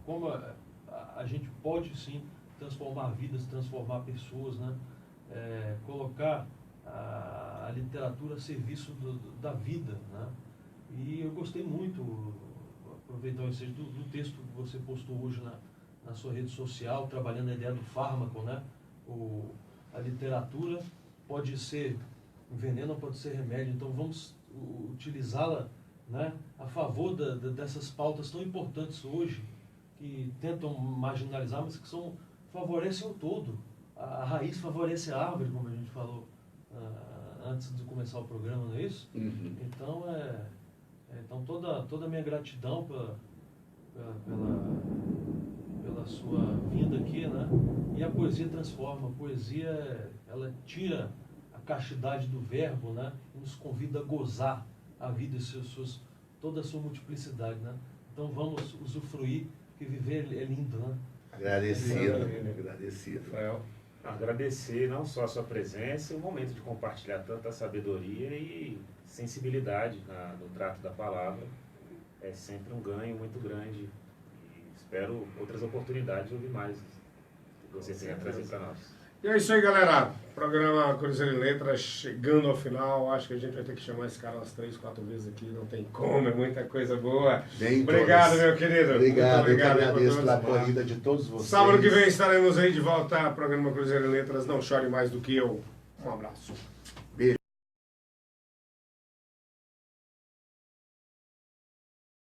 como a gente pode sim transformar vidas, transformar pessoas, né, colocar a literatura a serviço da vida, né? E eu gostei muito, aproveitar o ensejo do texto que você postou hoje na sua rede social, trabalhando a ideia do fármaco, né? A literatura pode ser um veneno, pode ser remédio, então vamos utilizá-la, né, a favor dessas pautas tão importantes hoje, que tentam marginalizar, mas que favorecem o todo. A raiz favorece a árvore, como a gente falou antes de começar o programa, não é isso?
Uhum.
Então, então toda a minha gratidão pela sua vinda aqui, né? E a poesia transforma, a poesia, ela tira a castidade do verbo, né? E nos convida a gozar a vida e toda a sua multiplicidade, né? Então vamos usufruir, que viver é lindo, né?
Agradecido.
Agradecer não só a sua presença, o momento de compartilhar tanta sabedoria e sensibilidade no trato da palavra, é sempre um ganho muito grande. E espero outras oportunidades de ouvir mais que você tenha trazido para nós.
E é isso aí, galera. Programa Cruzeiro em Letras chegando ao final. Acho que a gente vai ter que chamar esse cara umas 3, 4 vezes aqui. Não tem como, é muita coisa boa.
Bem,
obrigado,
todas.
meu querido.
Obrigado,
Muito
eu que agradeço
por
pela
todos.
corrida de todos vocês.
Sábado que vem estaremos aí de volta ao programa Cruzeiro em Letras. Não chore mais do que eu. Um abraço.